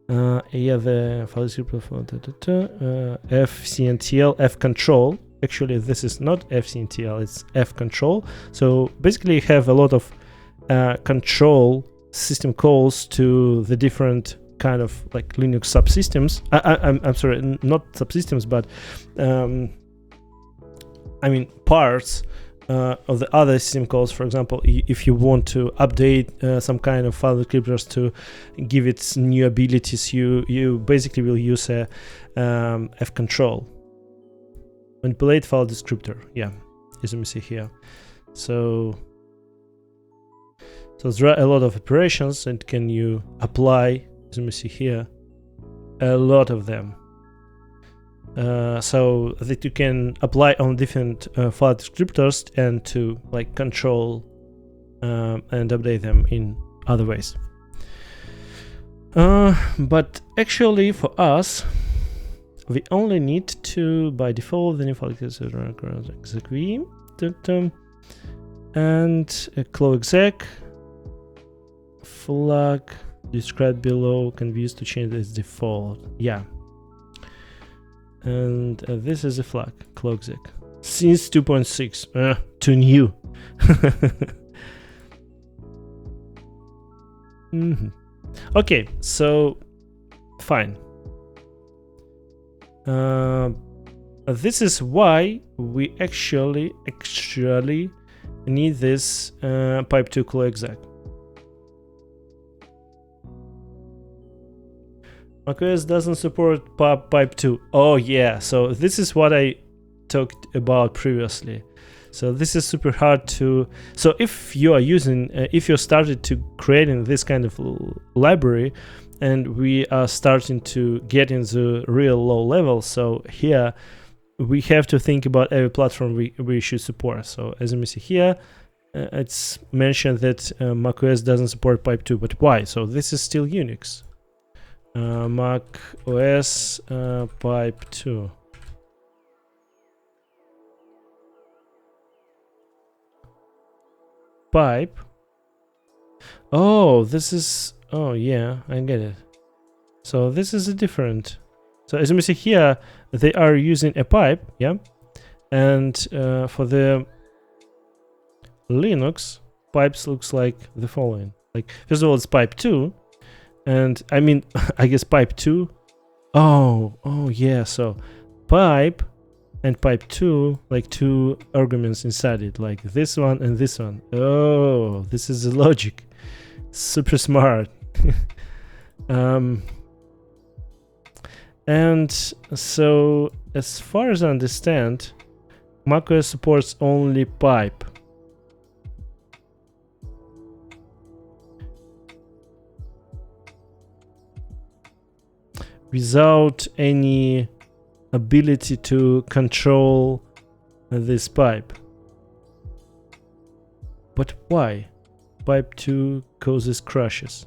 Yeah, the file descriptor for fcntl fcontrol. Actually, this is not fcntl, it's fcontrol. So basically, you have a lot of control system calls to the different kind of like Linux subsystems. I'm sorry, not subsystems, but I mean parts of the other system calls. For example, if you want to update some kind of file descriptors to give it new abilities, you basically will use a fcontrol. Manipulate file descriptor. Yeah, as you see here. So there are a lot of operations, and can you apply, as you see here, a lot of them. So that you can apply on different file descriptors and to like control and update them in other ways. But actually for us, we only need to, by default, the new file exec.ve and a claw exec flag described below can be used to change its default. Yeah. And this is a flag, claw exec. Since 2.6, too new. Okay, so fine. This is why we actually need this pipe2 claw exec. macOS doesn't support pipe2. Oh yeah, so this is what I talked about previously. So this is super hard to. So if you are using, if you're started to creating this kind of library, and we are starting to get into real low level, so here we have to think about every platform we should support. So as you may see here, it's mentioned that macOS doesn't support pipe 2, but why? So this is still Unix. macOS pipe 2. Pipe. Oh, this is. Oh, yeah, I get it. So this is a different. So as you may see here, they are using a pipe, yeah, and for the Linux, pipes looks like the following. Like, first of all, it's pipe 2, and I mean, I guess pipe 2. Oh yeah. So pipe and pipe 2, like 2 arguments inside it, like this one and this one. Oh, this is the logic. Super smart. And so, as far as I understand, macOS supports only pipe. Without any ability to control this pipe. But why? Pipe 2 causes crashes.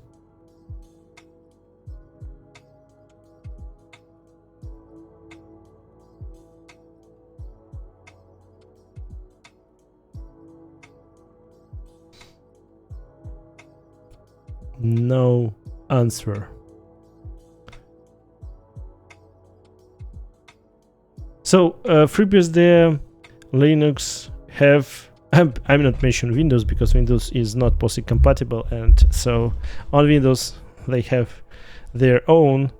No answer. So FreeBSD, Linux have. I'm not mentioning Windows because Windows is not POSIX compatible, and so on Windows they have their own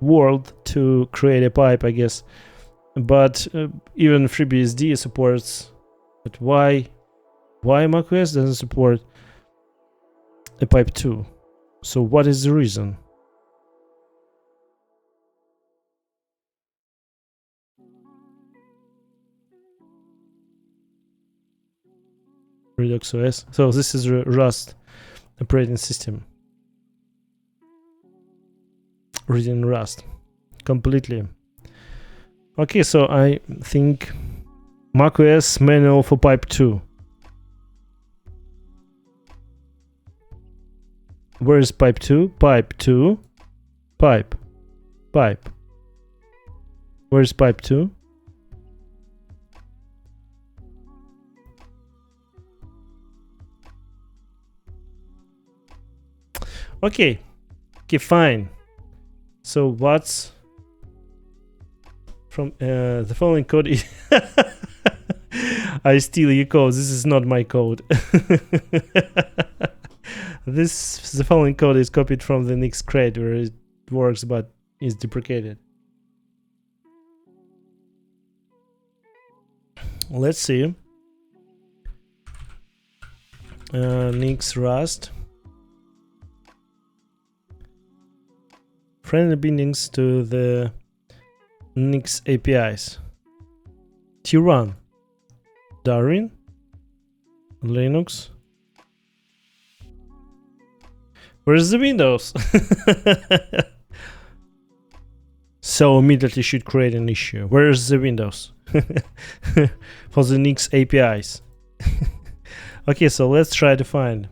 world to create a pipe, I guess. But even FreeBSD supports. But why macOS doesn't support a pipe 2? So what is the reason? Redux OS. So this is Rust operating system. Reading Rust completely. Okay, so I think macOS manual for pipe 2. Where is pipe 2? Pipe 2. Pipe. Where is pipe 2? Okay, fine. So what's from the following code is I steal your code. This is not my code. The following code is copied from the Nix crate where it works but is deprecated. Let's see. Nix Rust. Friendly bindings to the Nix APIs. T-Run. Darwin. Linux. Where's the Windows? So immediately should create an issue. Where's the Windows? For the Nix APIs. Okay, so let's try to find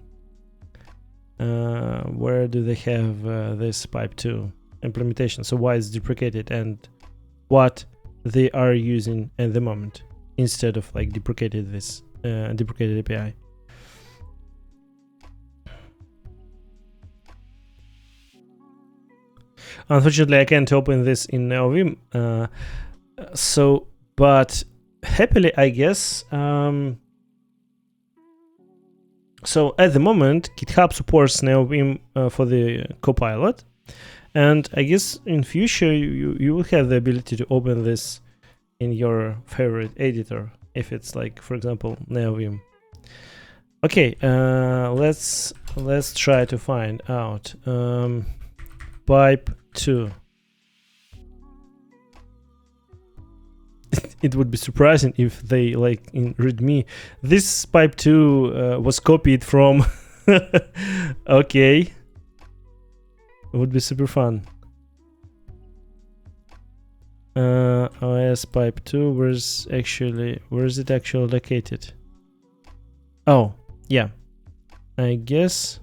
where do they have this pipe 2 implementation. So why is it deprecated and what they are using at the moment instead of like deprecated this deprecated API. Unfortunately, I can't open this in Vim. But happily, I guess. So at the moment, GitHub supports NeoVim for the Copilot, and I guess in future you will have the ability to open this in your favorite editor if it's like, for example, NeoVim. Okay, let's try to find out pipe 2. it would be surprising if they, like in README, this pipe 2 was copied from. Okay, it would be super fun. OS pipe 2, where is it actually located? Oh, yeah, I guess.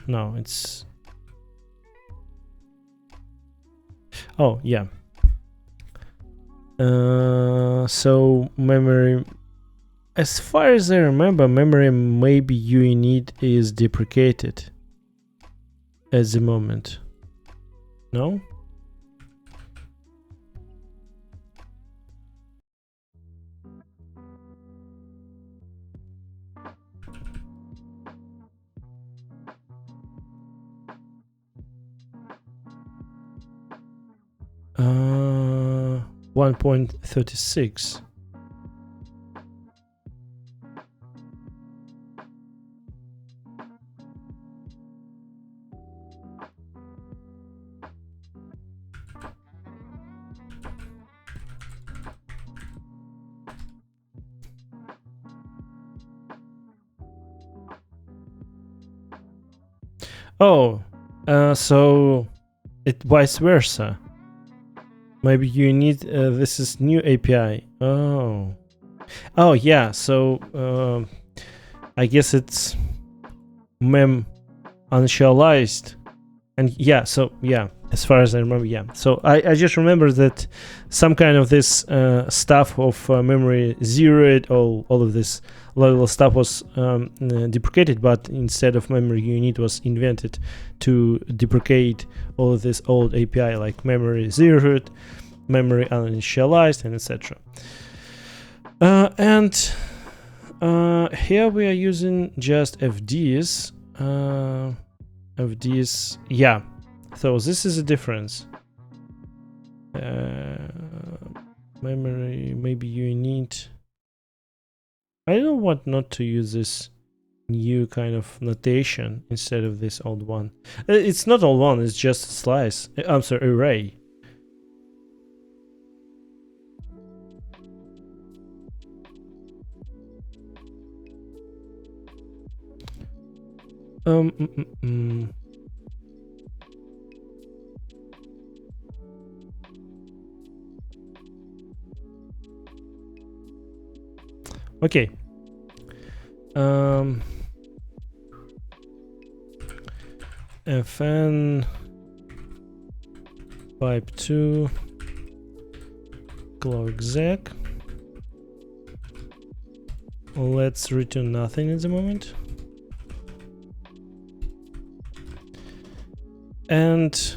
No, it's. Oh, yeah. So memory, as far as I remember, memory maybe UInit is deprecated at the moment. No? Uh, 1.36. Oh, so it vice versa. Maybe you need this is new API. Oh, yeah. So I guess it's mem uninitialized, and yeah. So yeah, as far as I remember, yeah. So I just remember that some kind of this stuff of memory zeroed, all of this little stuff was deprecated, but instead of memory unit was invented to deprecate all of this old API like memory zeroed, memory uninitialized, and etc. And here we are using just FDs. FDs, yeah. So this is a difference. Memory, maybe you need. I don't want not to use this new kind of notation instead of this old one. It's not old one, it's just a slice. I'm sorry, array. Okay. Fn pipe 2 glow exec. Let's return nothing at the moment. And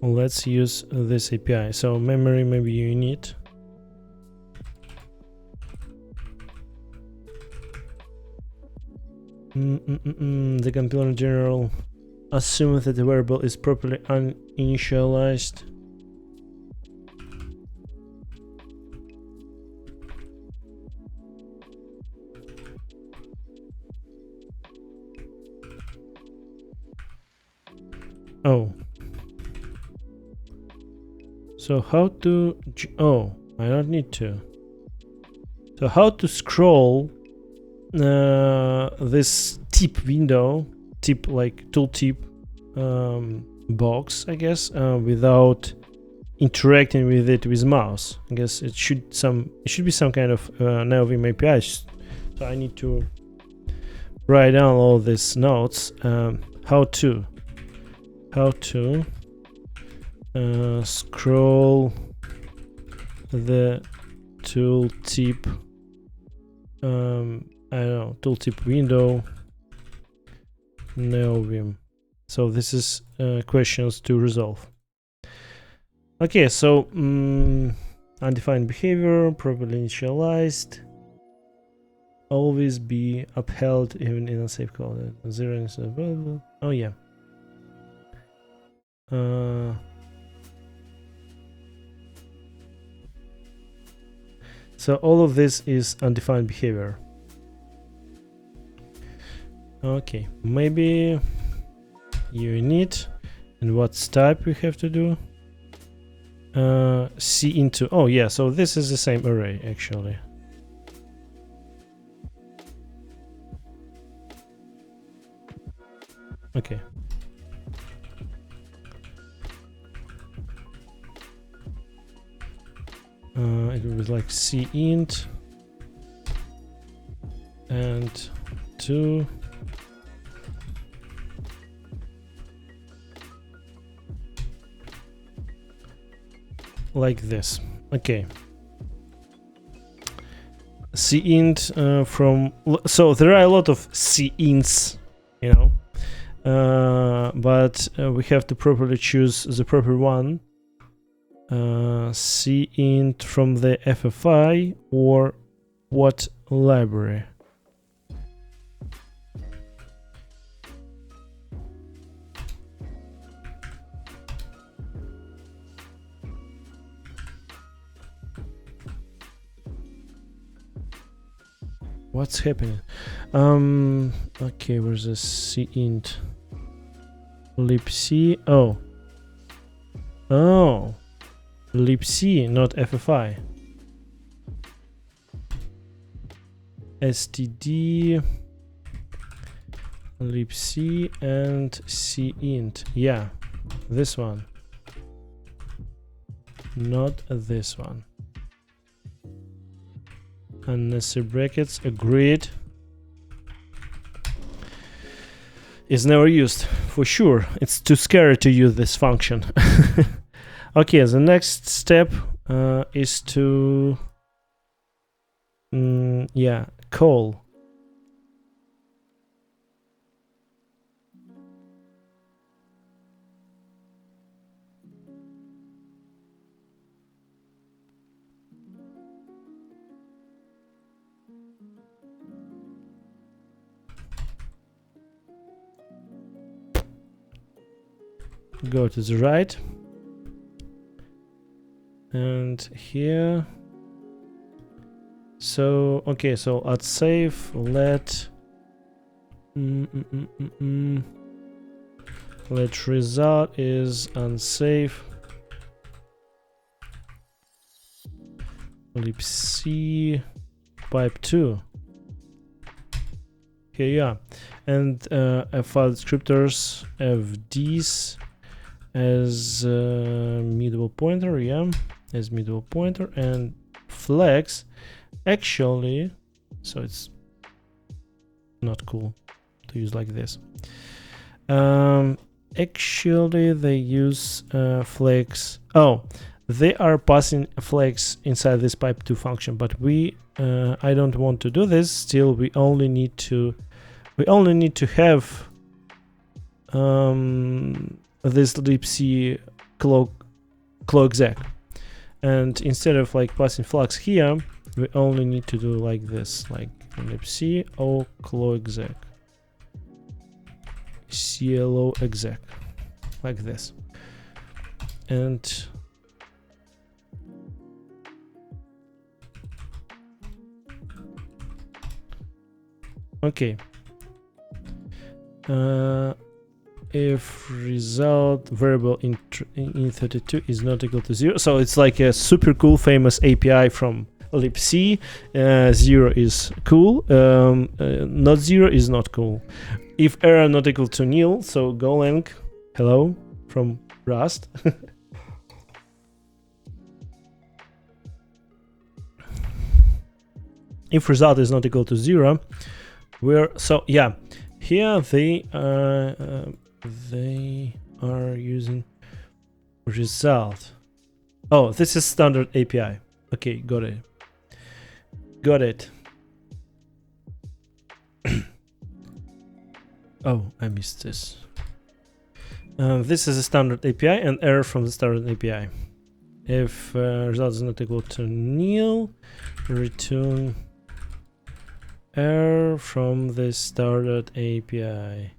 let's use this API. So memory, maybe you need. The compiler in general assumes that the variable is properly uninitialized. Oh. So how to... Oh, I don't need to. So how to scroll this tip window, tip like tooltip box, I guess, without interacting with it with mouse. I guess it should be some kind of NeoVim API. So I need to write down all these notes. How to scroll the tooltip. I don't know, tooltip window, NeoVim. So this is questions to resolve. Okay, so undefined behavior, properly initialized, always be upheld even in a safe code. Zero is available. Oh yeah. So all of this is undefined behavior. Okay, maybe you need And what's type we have to do? C into, oh yeah, so this is the same array actually. Okay. It will be like C int and 2 like this. Okay. C int from, so there are a lot of C ints, you know, but we have to properly choose the proper one. C int from the FFI or what library? What's happening? Okay, where's the C int? libc. Oh, libc, not FFI. std libc and C int. Yeah, this one, not this one. Unnecessary brackets, agreed. Is never used, for sure. It's too scary to use this function. Okay, the next step is to yeah, call. Go to the right, and here. So okay, so at save let let result is unsafe libc pipe 2. Here you are, and file descriptors fds as mutable pointer, yeah, as mutable pointer, and flags actually, so it's not cool to use like this. Actually they use flags. Oh, they are passing flags inside this pipe 2 function, but we I don't want to do this. Still, we only need to have this libc clock exec, and instead of like passing flags here, we only need to do like this, like libc o clo exec, clo exec, like this. And okay, if result variable in 32 is not equal to 0, so it's like a super cool famous API from libc. 0 is cool, not 0 is not cool. If error not equal to nil, so Golang, hello from Rust. If result is not equal to 0, we're, so yeah, here they are using result. Oh, this is standard API. Okay, got it. Got it. Oh, I missed this. This is a standard API and error from the standard API. If result is not equal to nil, return error from the standard API.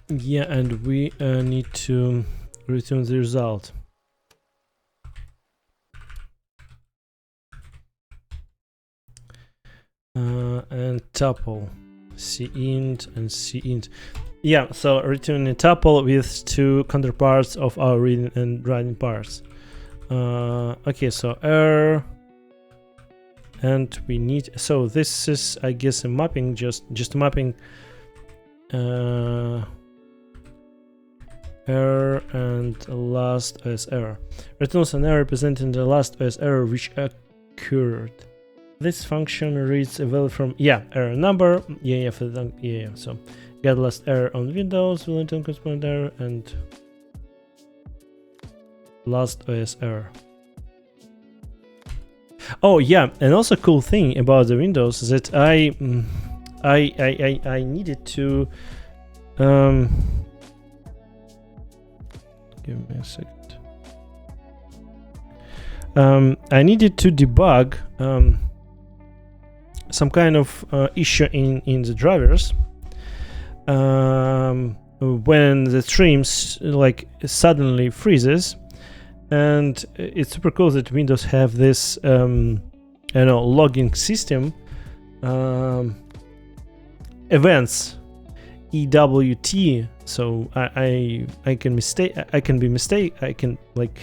Yeah, and we need to return the result. And tuple cint and cint. Yeah, so return a tuple with two counterparts of our reading and writing parts. Okay, so error, and we need, so this is, I guess, a mapping, just mapping error and last OS error. Returns an error representing the last OS error which occurred. This function reads a value from error number. So get last error on Windows will return corresponding error and last OS error. Oh yeah, and also cool thing about the Windows is that I needed to give me a second. I needed to debug some kind of issue in the drivers when the streams like suddenly freezes, and it's super cool that Windows have this logging system, events, EWT. So I can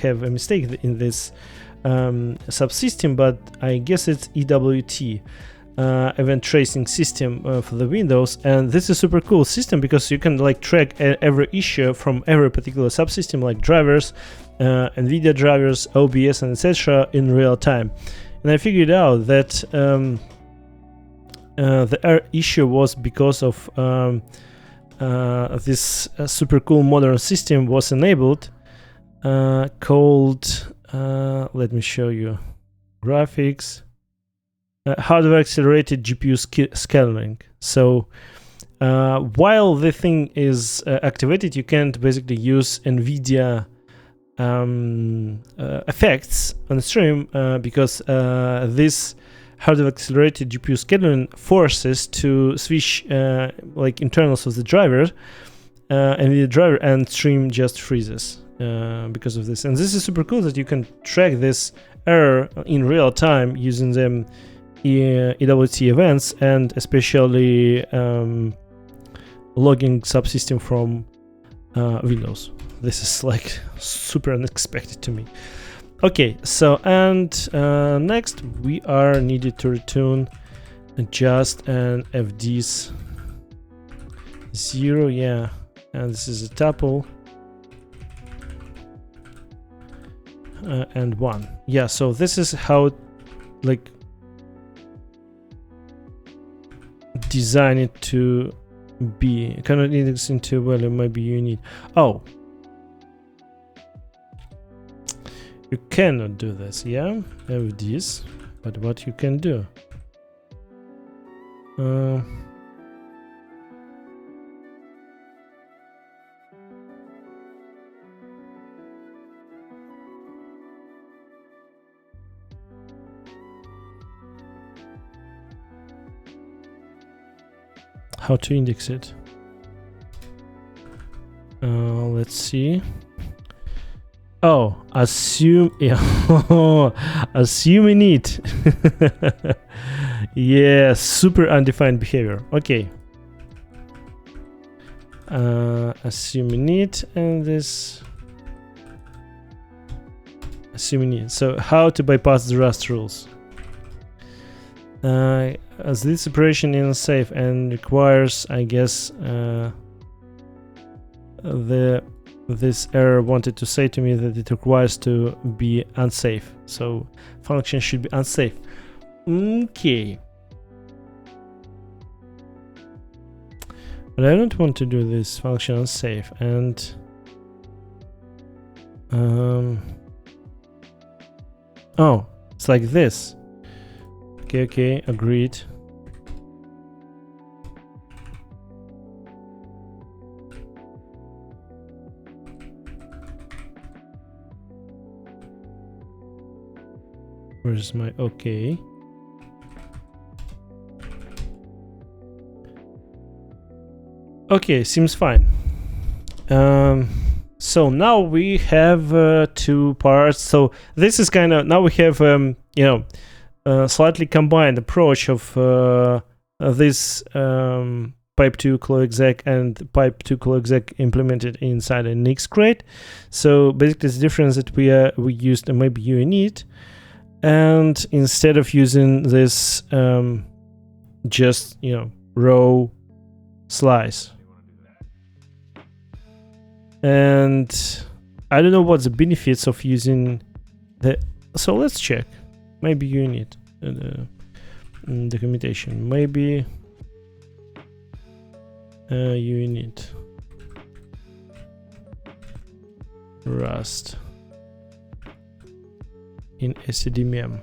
have a mistake in this subsystem, but I guess it's EWT, event tracing system for the Windows. And this is super cool system because you can like track every issue from every particular subsystem, like drivers, NVIDIA drivers, OBS, and etc. in real time. And I figured out that the error issue was because of this super cool modern system was enabled called let me show you, graphics, hardware accelerated GPU scaling. So while the thing is activated, you can't basically use NVIDIA effects on the stream because this hardware accelerated GPU scheduling forces to switch like internals of the driver, NVIDIA driver, and stream just freezes because of this. And this is super cool that you can track this error in real time using them EWT events, and especially logging subsystem from Windows. This is like super unexpected to me. Okay, so and next we are needed to return just an fds 0, and this is a tuple and 1. So this is how like design it to be. Cannot index into value, maybe you need. Oh, you cannot do this, fds, but what you can do? How to index it? Let's see. Oh, assume, assuming it. Yeah, super undefined behavior. Okay. Assuming it, and this assuming it. So how to bypass the Rust rules? As this operation is unsafe and requires, I guess, this error wanted to say to me that it requires to be unsafe. So function should be unsafe. Okay. But I don't want to do this function unsafe, and oh, it's like this. Okay, agreed. Where's my okay? Okay, seems fine. So now we have two parts. So this is kind of, now we have a slightly combined approach of this pipe 2 claw exec and pipe 2 claw exec implemented inside a Nix crate. So basically the difference that we used a maybe unit, and instead of using this just row slice. And I don't know what's the benefits of using the, so let's check. Maybe unit documentation, maybe unit Rust in SCDMM.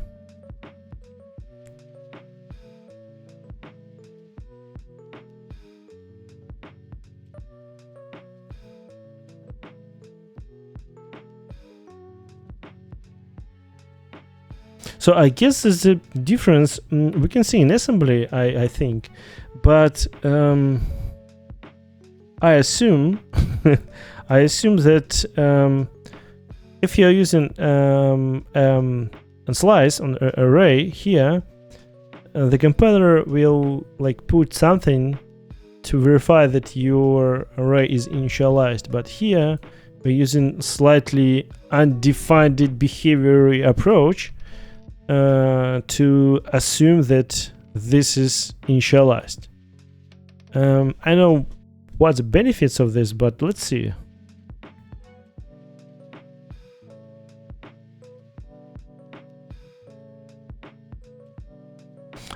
So I guess there's a difference we can see in assembly, I think, but I assume I assume that if you're using a slice on an array here, the compiler will like put something to verify that your array is initialized. But here we're using slightly undefined behavior approach to assume that this is initialized. I know what the benefits of this, but let's see.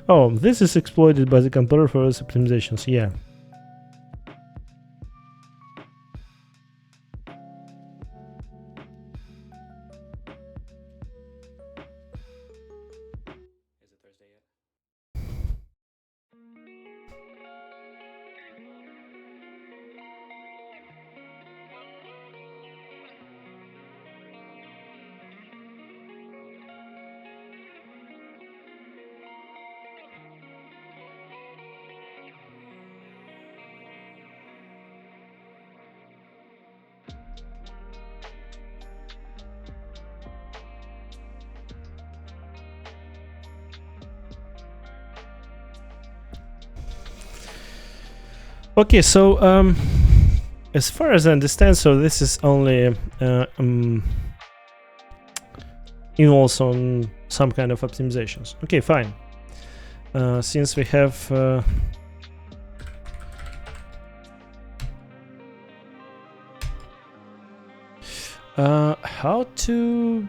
Oh, this is exploited by the compiler for its optimizations. Yeah. Okay, so as far as I understand, so this is only involves on some kind of optimizations. Okay, fine. Since we have how to,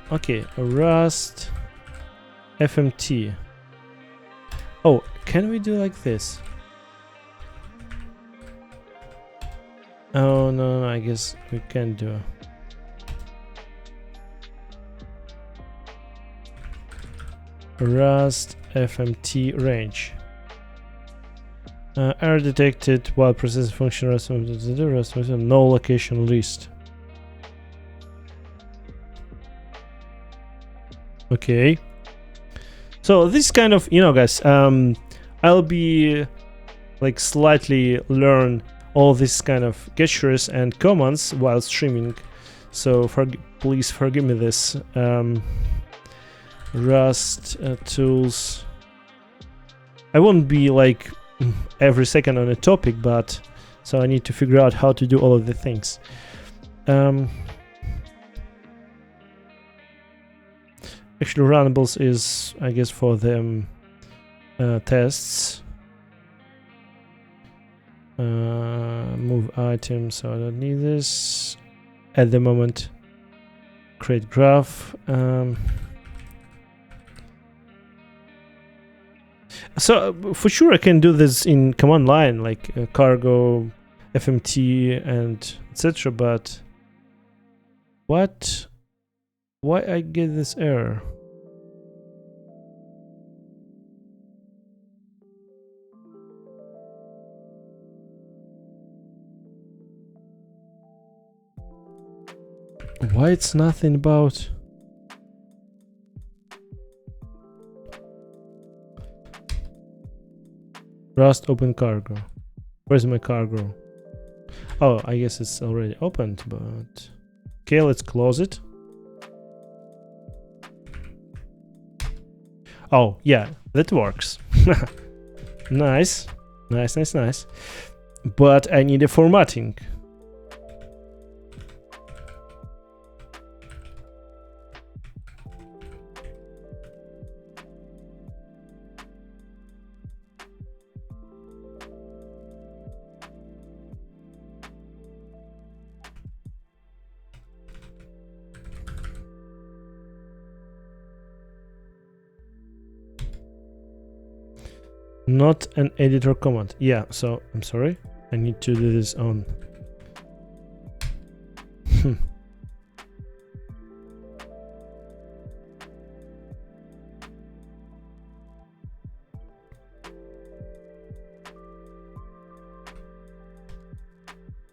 okay, Rust FMT. Oh, can we do like this? Oh no, I guess we can do. Rust FMT range. Error detected while processing function Rust no location list. Okay. So this kind of, guys, I'll be like slightly learn all this kind of gestures and commands while streaming, so please forgive me this. Rust tools. I won't be like every second on a topic, but so I need to figure out how to do all of the things. Actually, runnables is, I guess, for them tests. Move items, so I don't need this at the moment. Create graph. So for sure I can do this in command line, like cargo, FMT, and etc. But why I get this error? Why it's nothing about Rust open cargo? Where's my cargo? Oh, I guess it's already opened, but okay, let's close it. Oh, yeah, that works. Nice. Nice, nice, nice. But I need a formatting. Not an editor command. Yeah, so I'm sorry. I need to do this on.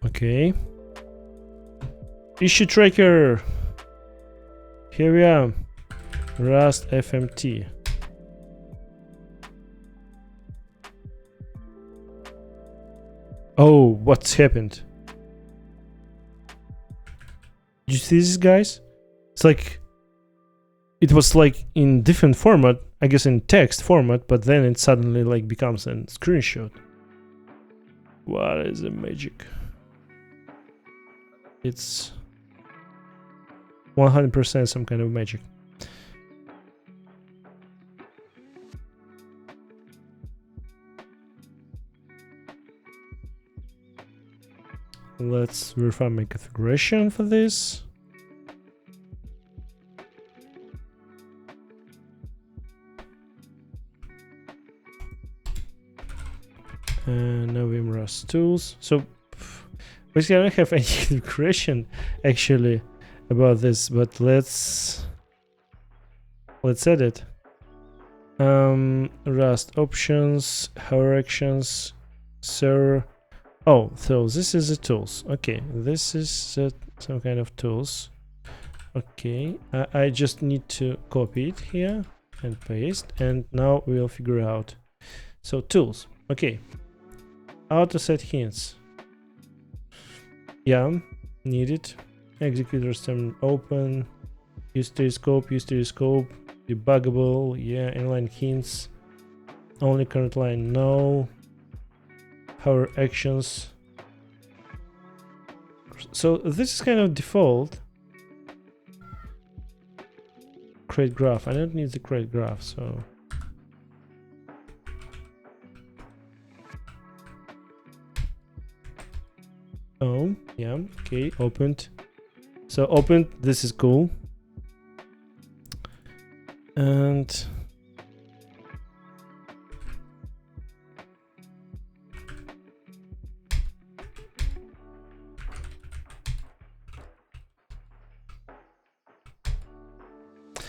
Okay. Issue tracker. Here we are. Rust FMT. Oh, what's happened? Did you see this, guys? It's like it was like in different format, I guess in text format, but then it suddenly like becomes a screenshot. What is the magic? It's 100% some kind of magic. Let's verify my configuration for this. And now Vim Rust tools. So basically, I don't have any configuration actually about this, but let's edit. Rust options, hover actions, server. Oh, so this is the tools. Okay, this is some kind of tools. Okay, I just need to copy it here and paste, and now we'll figure out. So tools. Okay, auto set hints. Yeah, need it. Executor stem open. Use scope. Debuggable. Yeah, inline hints. Only current line. No. Hover actions. So this is kind of default. Create graph. I don't need the create graph, so. Oh, yeah, okay, opened. So opened, this is cool. And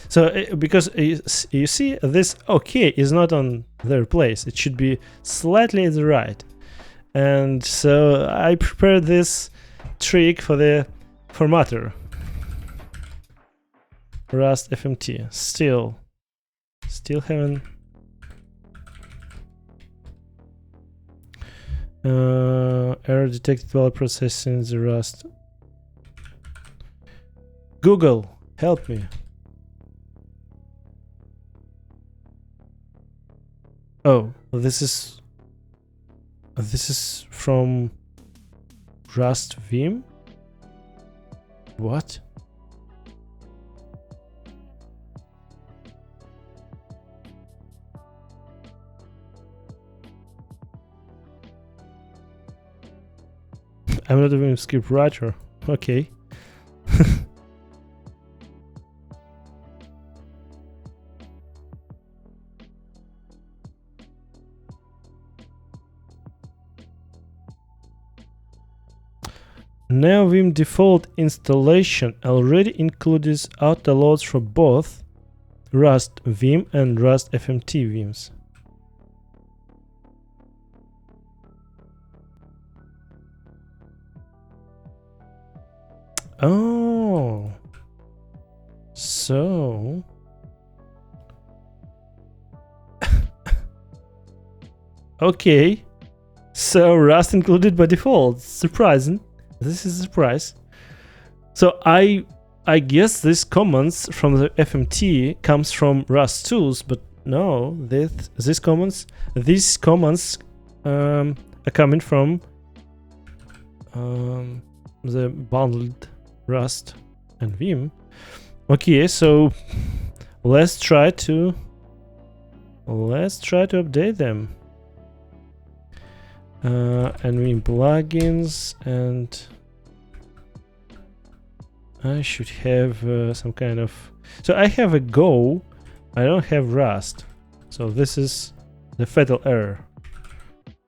so because you see this okay is not on their place, it should be slightly at the right. And so I prepared this trick for the formatter. Rust FMT. Still haven't. Error detected while processing the Rust. Google, help me. Oh, this is from Rust Vim? What? I'm not a Vim script writer. Okay. Now Vim default installation already includes autoloads for both Rust Vim and Rust FMT Vims. Oh, so okay. So Rust included by default. Surprising. This is a surprise. So I guess these commands from the FMT comes from Rust tools, but no, these commands are coming from the bundled Rust and Vim. Okay, so let's try to update them. And Vim plugins, and I should have some kind of. So I have a Go, I don't have Rust. So this is the fatal error.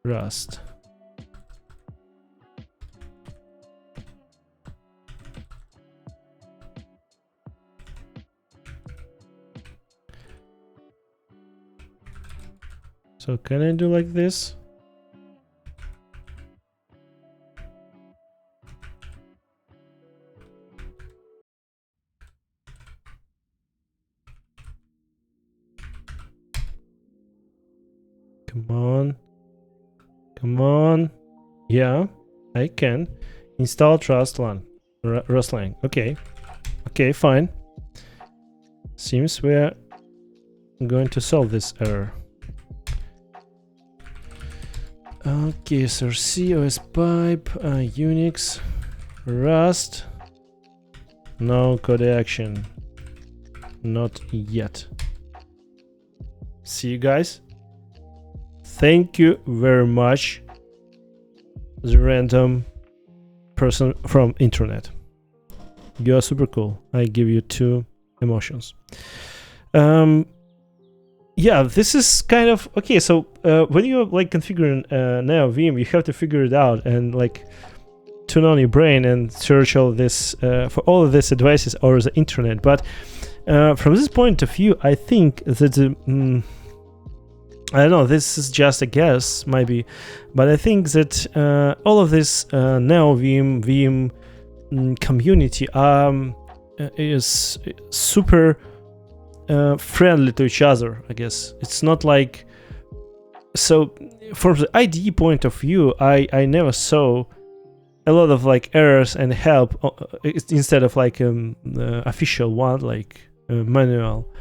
Rust. So can I do like this? Come on. Come on. Yeah, I can. Install Rustlang. Okay. Okay, fine. Seems we're going to solve this error. Okay, SRC, OS pipe, Unix, Rust. No code action. Not yet. See you guys. Thank you very much, the random person from internet. You are super cool. I give you 2 emotions. Yeah, this is kind of okay. So when you're like configuring now Vim, you have to figure it out and like turn on your brain and search all this for all of these advices over the internet. But from this point of view, I think that I don't know, this is just a guess, maybe, but I think that all of this now Vim community is super friendly to each other, I guess. It's not like, so from the IDE point of view, I never saw a lot of like errors and help instead of like official one, like manual.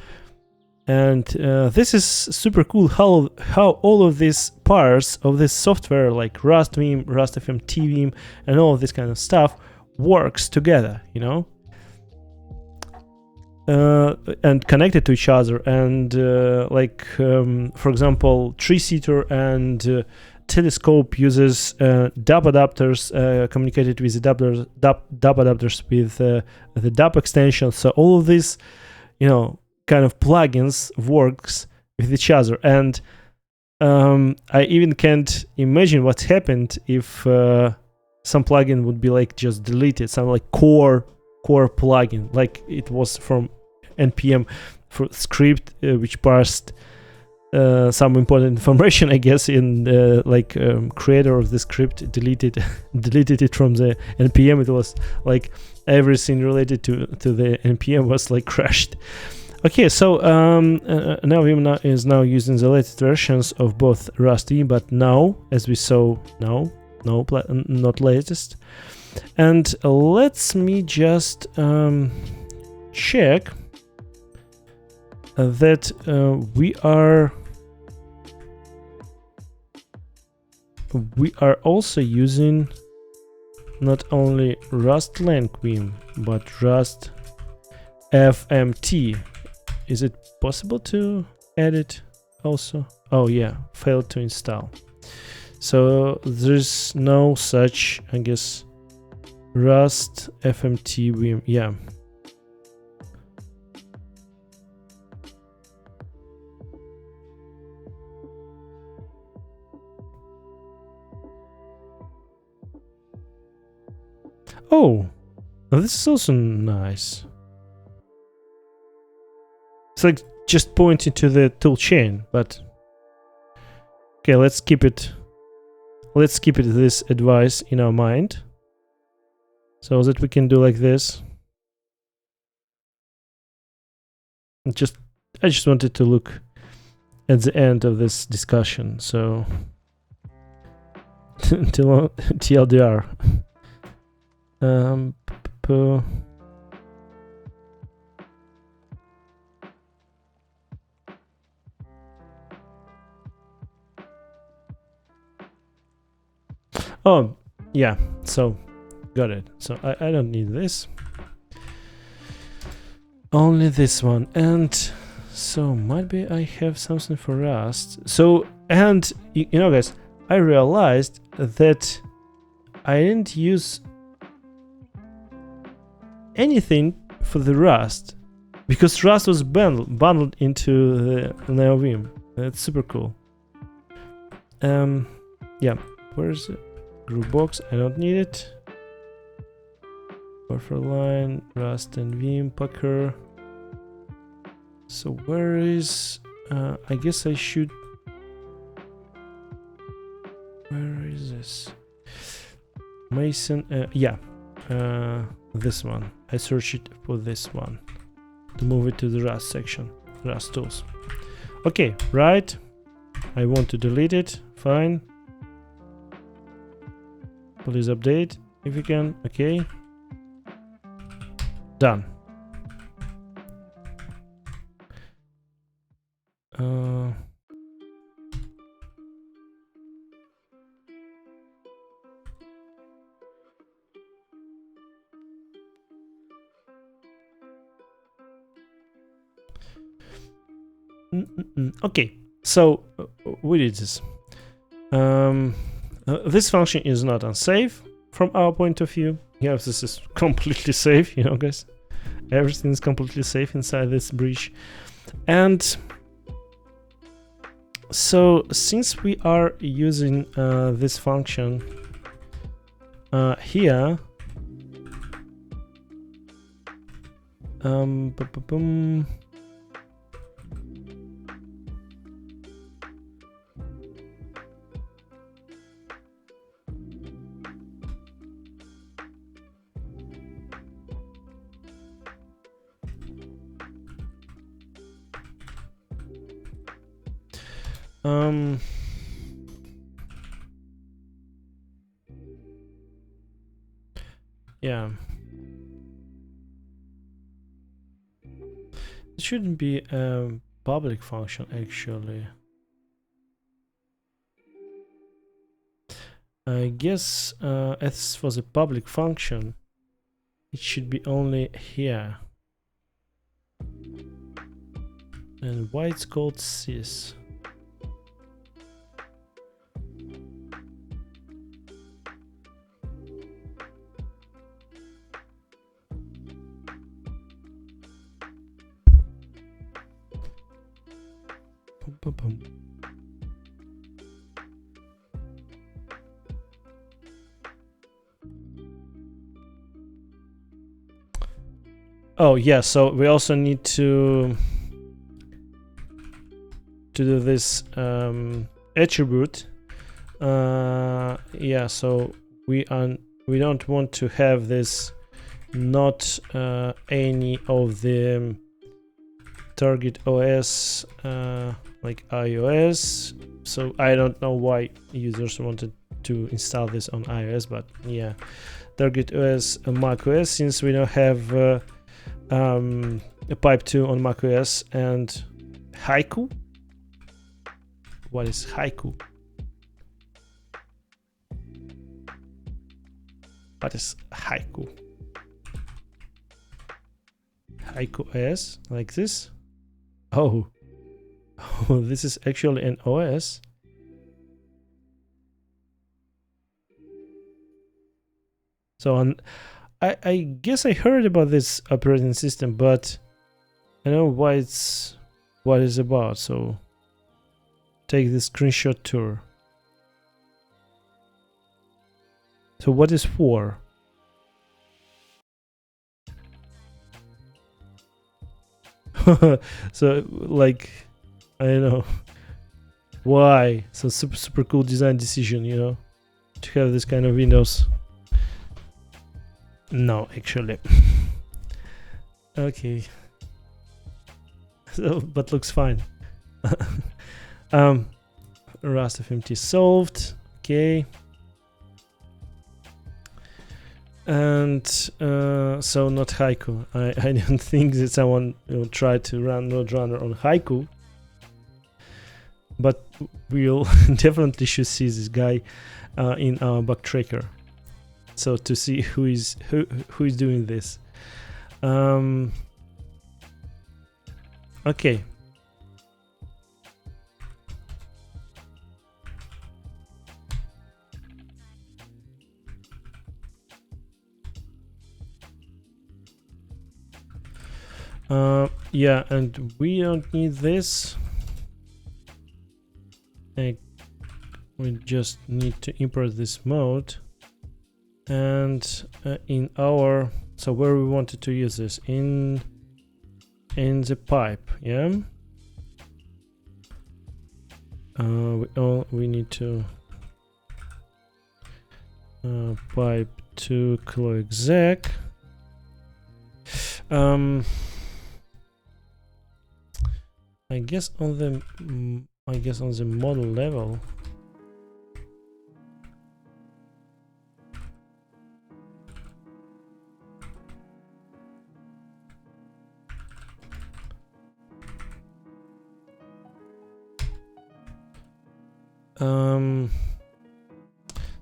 And this is super cool how all of these parts of this software, like Rust Vim, Rust FMT Vim, and all of this kind of stuff works together, you know, and connected to each other. And like for example, Tree-Seater and Telescope uses DAP adapters communicated with the DAP adapters with the DAP extension. So all of this, you know, kind of plugins works with each other. And I even can't imagine what happened if some plugin would be like just deleted, some like core plugin, like it was from npm for script which parsed some important information, I guess, in like creator of the script deleted it from the npm. It was like everything related to the npm was like crashed. Okay, so now Vim is now using the latest versions of both Rust Vim, but now, as we saw, not latest. And let's me just check that we are also using not only Rustlang Vim but Rust FMT. Is it possible to add it also? Oh yeah, failed to install. So there's no such, I guess, Rust FMT Vim. Yeah. Oh, this is also nice. It's like just pointing to the tool chain, but okay, let's keep it this advice in our mind so that we can do like this. I just wanted to look at the end of this discussion. So TLDR. Oh, yeah, so got it. So I don't need this. Only this one. And so maybe I have something for Rust. So, and you know, guys, I realized that I didn't use anything for the Rust because Rust was bundled into the NeoVim. That's super cool. Yeah, where's it? Groovebox, I don't need it. Bufferline, Rust and Vim, Packer. So where is, I guess I should, where is this? Mason, yeah, this one. I search it for this one to move it to the Rust section, Rust tools. Okay, right. I want to delete it, fine. Please update if you can, okay. Done. Okay, so we did this. This function is not unsafe from our point of view. Yeah, this is completely safe, you know, guys. Everything is completely safe inside this breach. And so since we are using this function here, yeah, it shouldn't be a public function actually. I guess as for the public function, it should be only here. And why it's called sys? Oh yeah, so we also need to do this attribute. Yeah, so we don't want to have this not any of the target OS like iOS. So I don't know why users wanted to install this on iOS, but yeah, target OS and Mac OS, since we don't have a pipe 2 on Mac OS. And Haiku. What is Haiku? What is Haiku? Haiku OS, like this. Oh, this is actually an OS. So I guess I heard about this operating system, but I don't know what it's about. So take the screenshot tour. So what is for? So like, I don't know why. So super cool design decision, you know, to have this kind of windows. No, actually. Okay. So, but looks fine. Rust FMT solved. Okay. And so not Haiku. I don't think that someone will try to run RoadRunner on Haiku, but we'll definitely should see this guy in our bug tracker, so to see who is doing this. Okay. Yeah, and we don't need this. We just need to import this mode, and in our, so where we wanted to use this, in the pipe, yeah. We need to pipe to exec. I guess on the model level.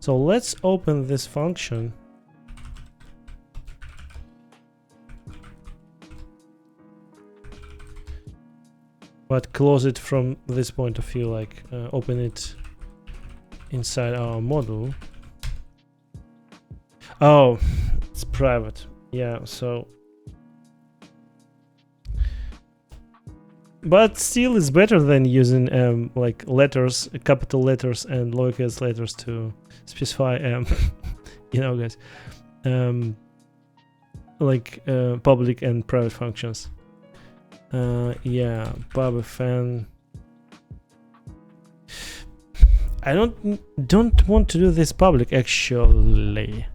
So let's open this function. But close it from this point of view, like open it inside our model. Oh, it's private. Yeah, so. But still, it's better than using like letters, capital letters and lowercase letters to specify, you know, guys, like public and private functions. Yeah, pubfn. I don't want to do this public actually.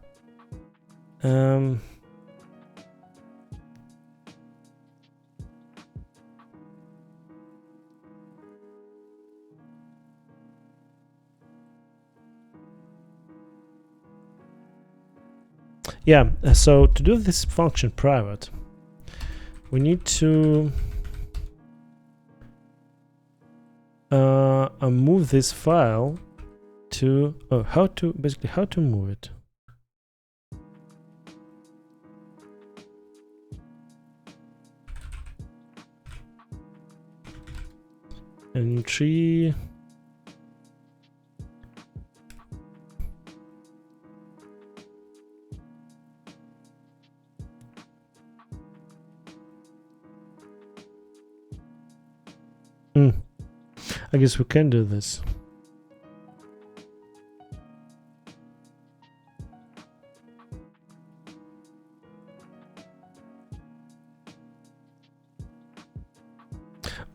Yeah, so to do this function private, we need to move this file to how to move it. And tree. I guess we can do this.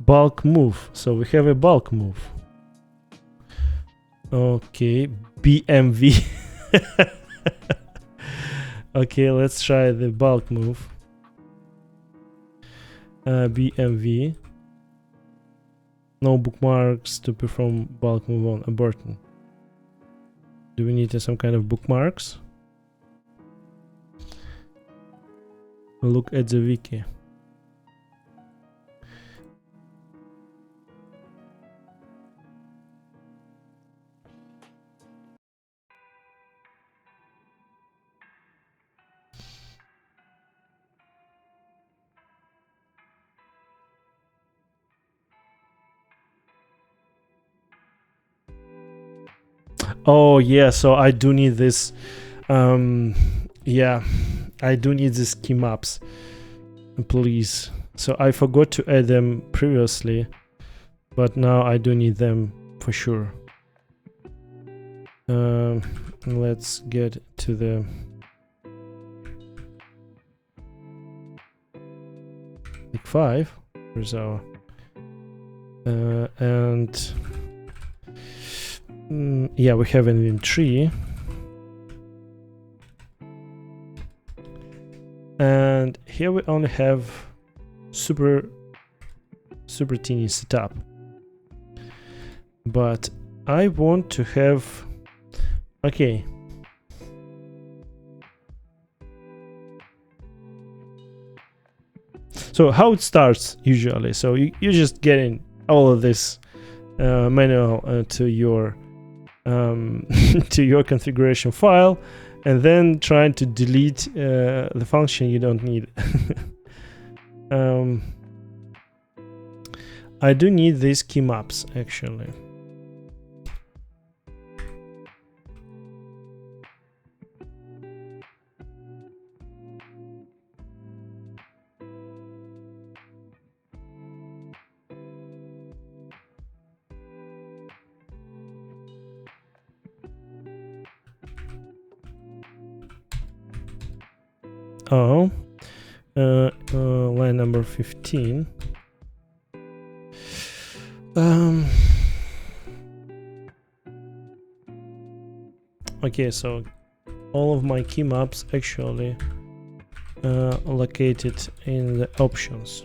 Bulk move. So we have a bulk move. Okay, BMV. Okay, let's try the bulk move. BMV. No bookmarks to perform bulk move on aborting. Do we need some kind of bookmarks? Look at the wiki. Oh yeah, so I do need this. Yeah, I do need these key maps, please. So I forgot to add them previously, but now I do need them for sure. Let's get to the week 5. Here's our and yeah, we have an in tree, and here we only have super teeny setup, but I want to have, okay, So how it starts usually? So you just getting all of this manual to your to your configuration file, and then trying to delete the function you don't need. I do need these key maps actually. Oh, line number 15. Okay, so all of my key maps actually located in the options.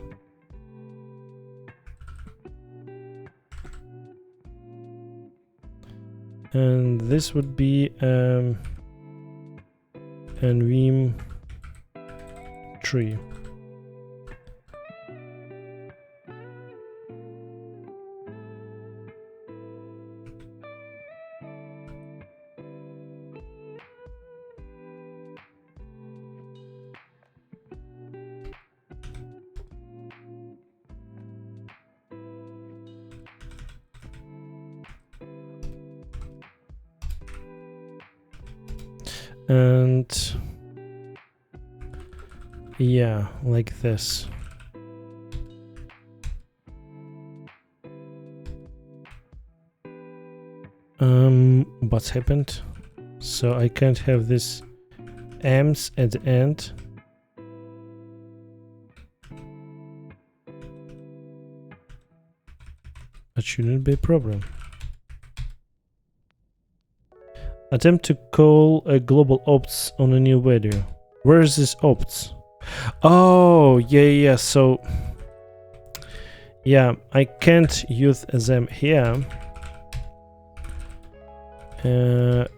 And this would be NVIM tree. And yeah, like this. What's happened? So I can't have this amps at the end. That shouldn't be a problem. Attempt to call a global opts on a new value. Where is this opts? Oh, yeah. So, yeah, I can't use them here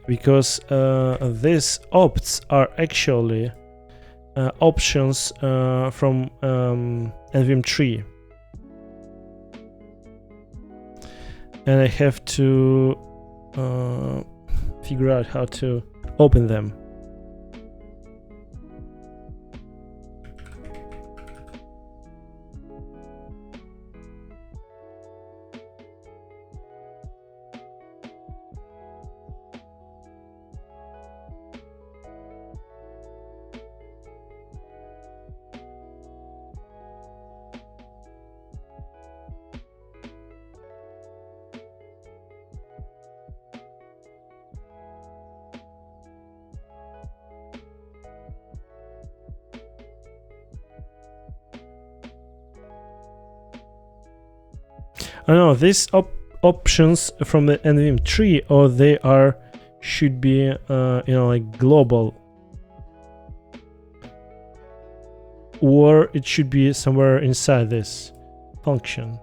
because these opts are actually options from NVIM tree, and I have to figure out how to open them. I know these options from the NVIM tree, or they should be like global, or it should be somewhere inside this function.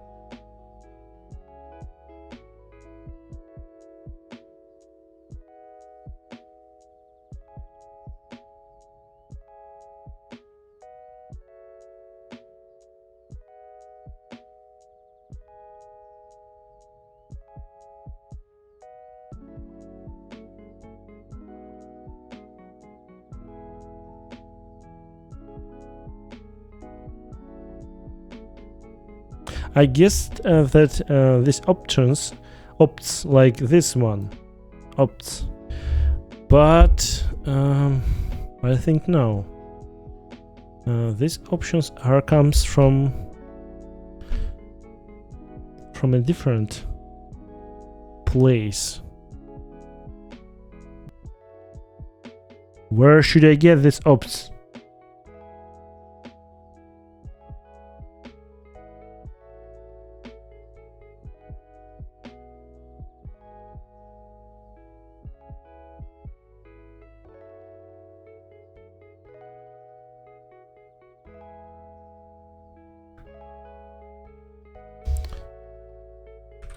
I guessed that these options opts like this one opts, but I think no. These options comes from a different place. Where should I get these opts?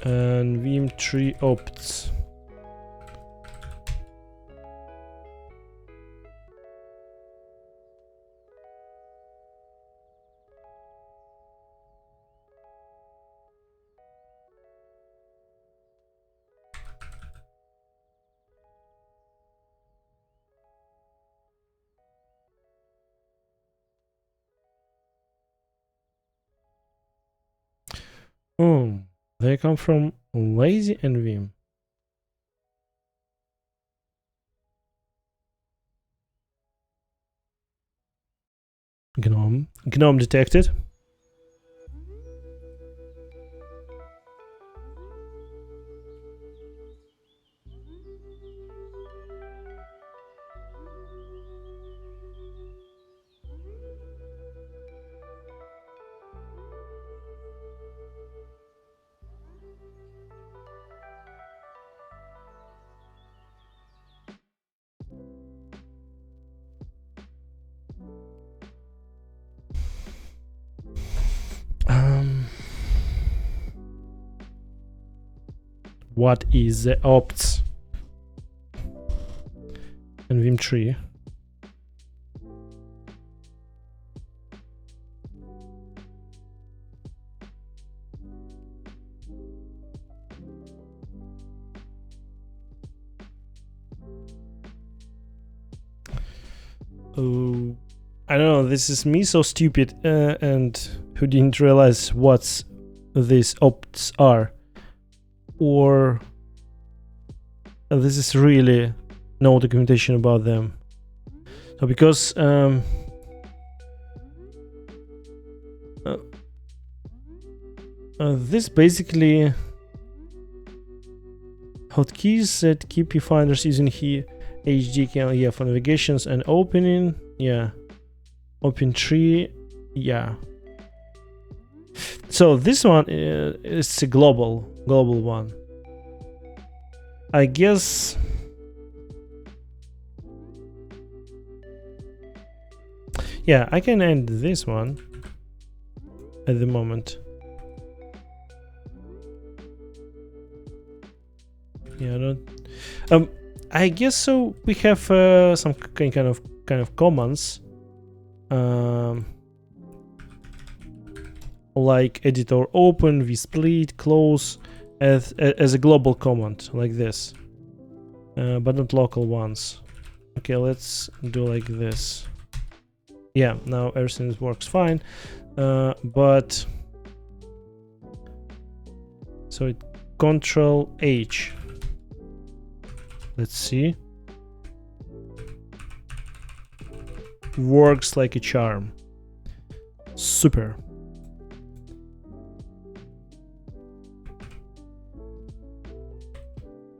And NVIM tree opts. Oh, they come from lazy and Vim. GNOME detected. What is the opts and Vim tree? Oh, I don't know. This is me so stupid and who didn't realize what these opts are, or this is really no documentation about them. So because this basically hotkeys that keep your finders using here HDKL, yeah, for navigations and opening, yeah, open tree, yeah. So this one is a global one, I guess. Yeah, I can end this one at the moment. Yeah, I guess so. We have some kind of commands, like editor open, vsplit, close, as a global command like this, but not local ones. Okay, let's do like this. Yeah, now everything works fine, but so it Control H. Let's see. Works like a charm. Super.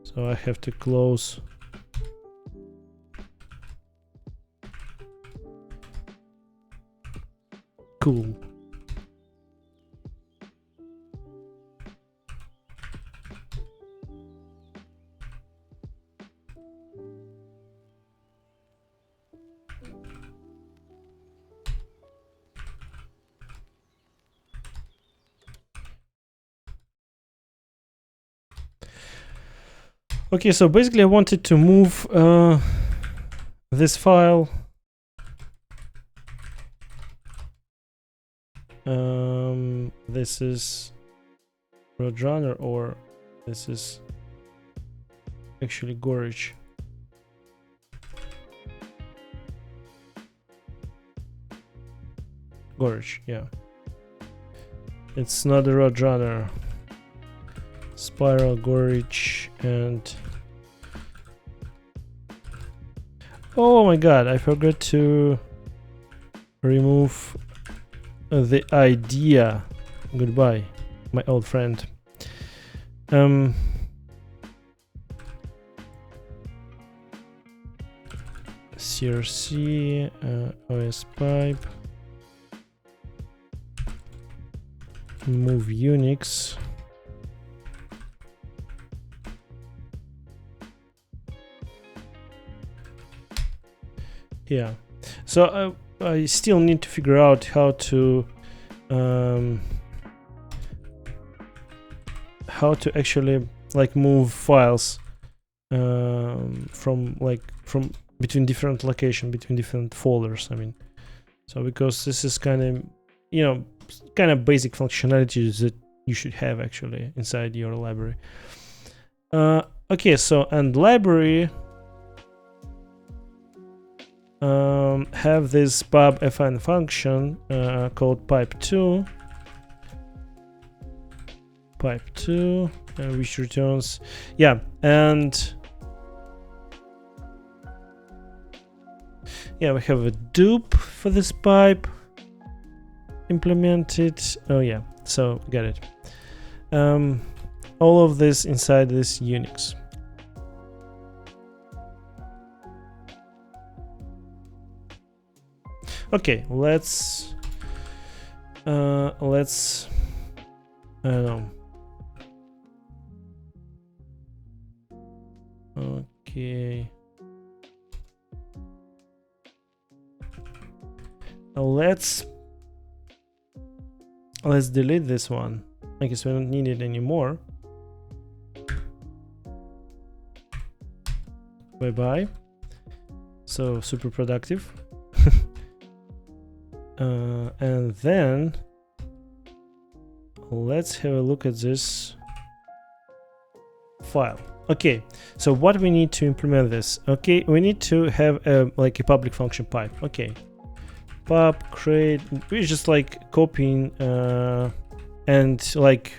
So I have to close. Cool. Okay, so basically I wanted to move this file this is RoadRunner, or this is actually Gorge. Gorge, yeah. It's not a RoadRunner. Spiral, Gorge, and oh my god, I forgot to remove the idea. Goodbye, my old friend. CRC, OS pipe, move Unix. Yeah, so I still need to figure out how to actually like move files from between different locations, between different folders. I mean, so because this is kind of basic functionalities that you should have actually inside your library. Okay, so and library have this pub fn function called pipe2, pipe 2, which returns, yeah, and yeah, we have a dupe for this pipe implemented. Oh yeah, so got it. All of this inside this Unix. Okay, let's I don't know. Okay. Let's delete this one. I guess we don't need it anymore. Bye bye. So super productive. And then let's have a look at this file. Okay, so what we need to implement this? Okay, we need to have a public function pipe. Okay, pub create. We're just like copying and like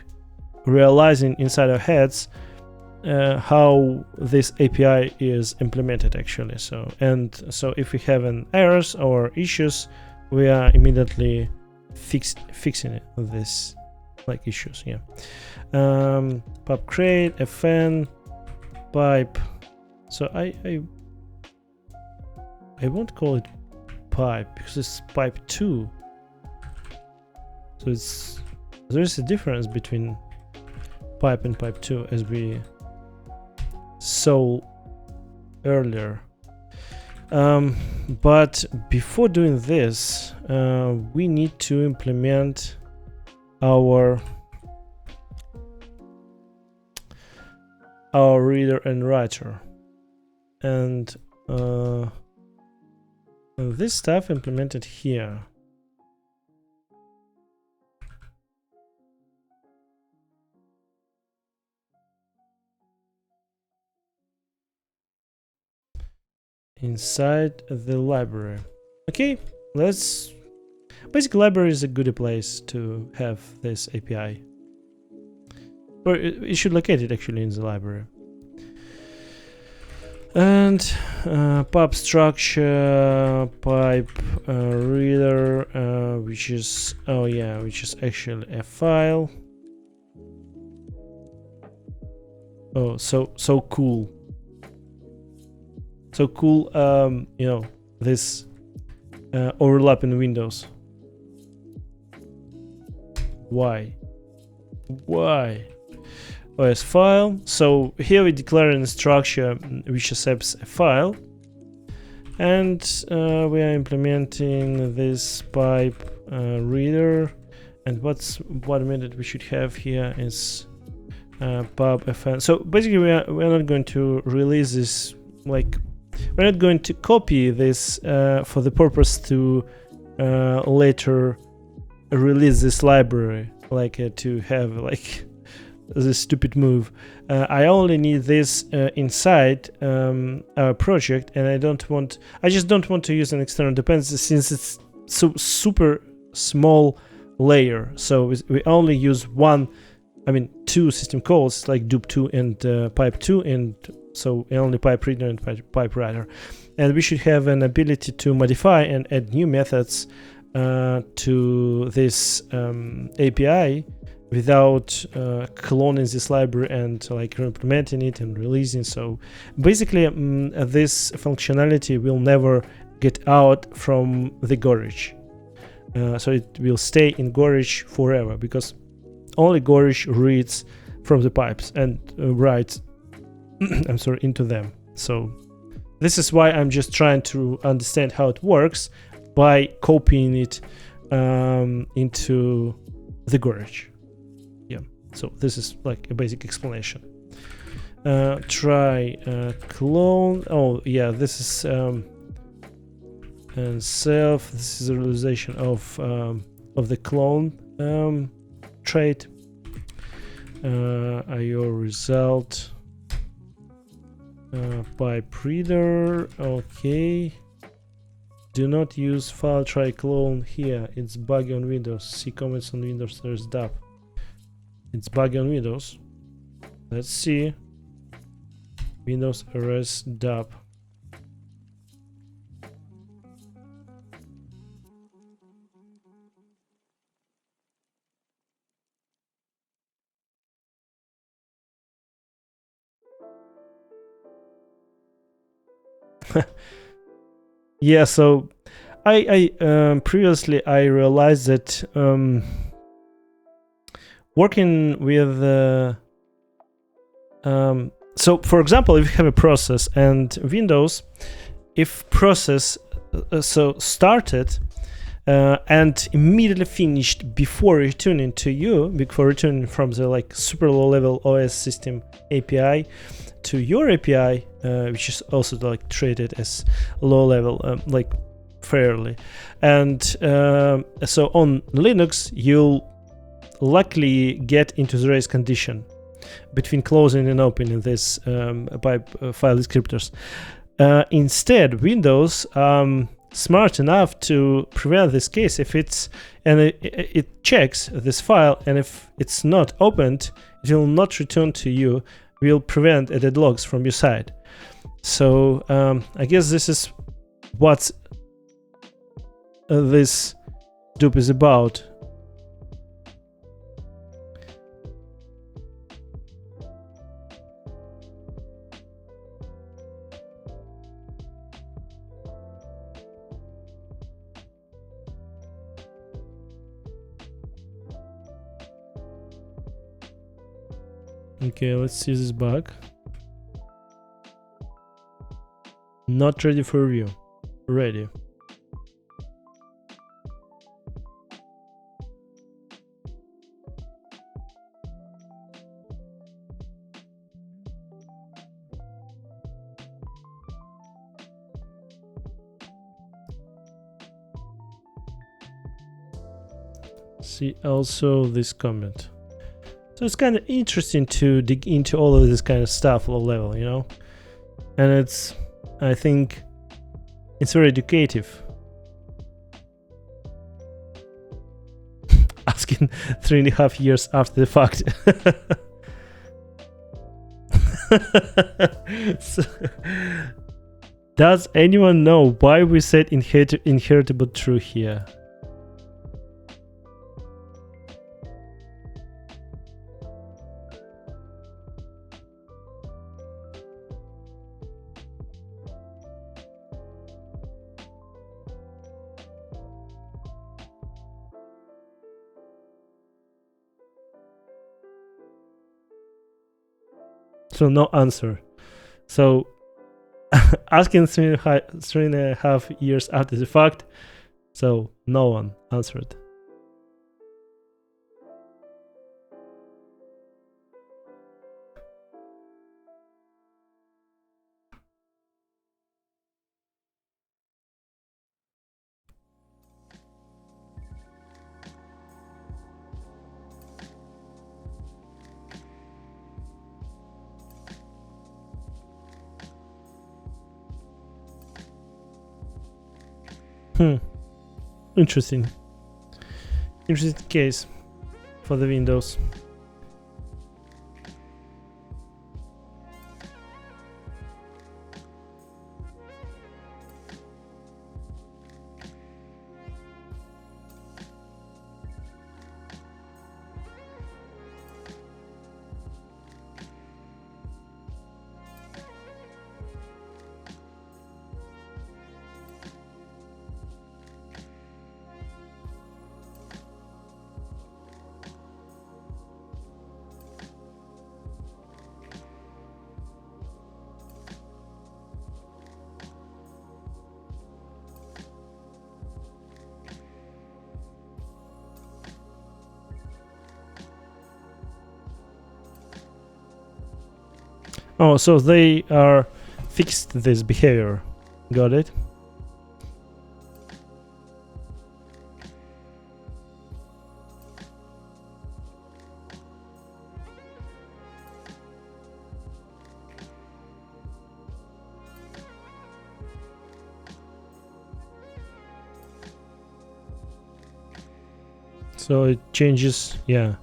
realizing inside our heads how this API is implemented actually. So if we have an errors or issues, we are immediately fixing it with this like issues. Yeah. Pub create fn pipe. So I won't call it pipe because it's pipe 2. So there's a difference between pipe and pipe 2 as we saw earlier. But before doing this, we need to implement our reader and writer, and this stuff implemented here. Inside the library. Okay, basically library is a good place to have this API, or it should locate it actually in the library. And pub structure pipe reader, which is actually a file. Oh, so cool. So cool, you know, this overlap in windows. Why? OS file. So here we declare a structure which accepts a file, and we are implementing this pipe reader. And what method we should have here is pub fn. So basically, we're not going to release this we're not going to copy this for the purpose to later release this library, to have this stupid move. I only need this inside our project, and I just don't want to use an external dependency since it's so super small layer. So we only use two system calls like dupe2 and pipe 2, and so only pipe reader and pipe writer. And we should have an ability to modify and add new methods to this API without cloning this library and implementing it and releasing. So basically this functionality will never get out from the Gorge. So it will stay in Gorge forever, because only Gorge reads from the pipes and writes into them. So this is why I'm just trying to understand how it works by copying it into the Gorge. Yeah, so this is a basic explanation. Try clone. Oh yeah, this is and self. This is a realization of the clone trait. IO result. Pipe reader. Okay. Do not use file try clone here. It's buggy on Windows. See comments on Windows. There's DAP. It's buggy on Windows. Let's see. Windows rs dub. Yeah, so I previously I realized that working with so for example, if you have a process and Windows, if process so started and immediately finished before returning to you, before returning from the like super low level OS system API to your API, which is also like treated as low level, like fairly, and so on Linux you'll likely get into the race condition between closing and opening this pipe file descriptors. Instead, Windows smart enough to prevent this case if it's and it checks this file, and if it's not opened, it will not return to you. Will prevent added logs from your side. So I guess this is what this dupe is about. Okay, let's see this bug. Not ready for review. Ready. See also this comment. So it's kind of interesting to dig into all of this kind of stuff low level, you know? And it's, I think, it's very educative. Asking 3.5 years after the fact. So, does anyone know why we said inheritable true here? So no answer. So asking 3.5 years after the fact, so no one answered. Interesting case for the Windows. Oh, so they are fixed this behavior. Got it? So it changes, yeah.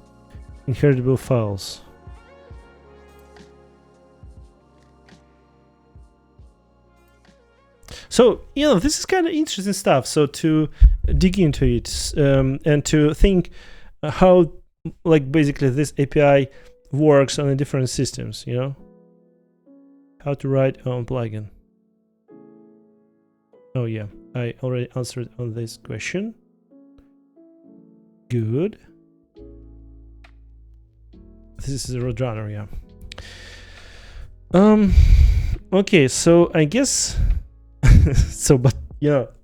inheritable files. So, this is kind of interesting stuff. So to dig into it and to think how, like, basically this API works on the different systems, how to write on plugin. Oh yeah, I already answered on this question. Good. This is a RoadRunner, yeah. Okay, so I guess but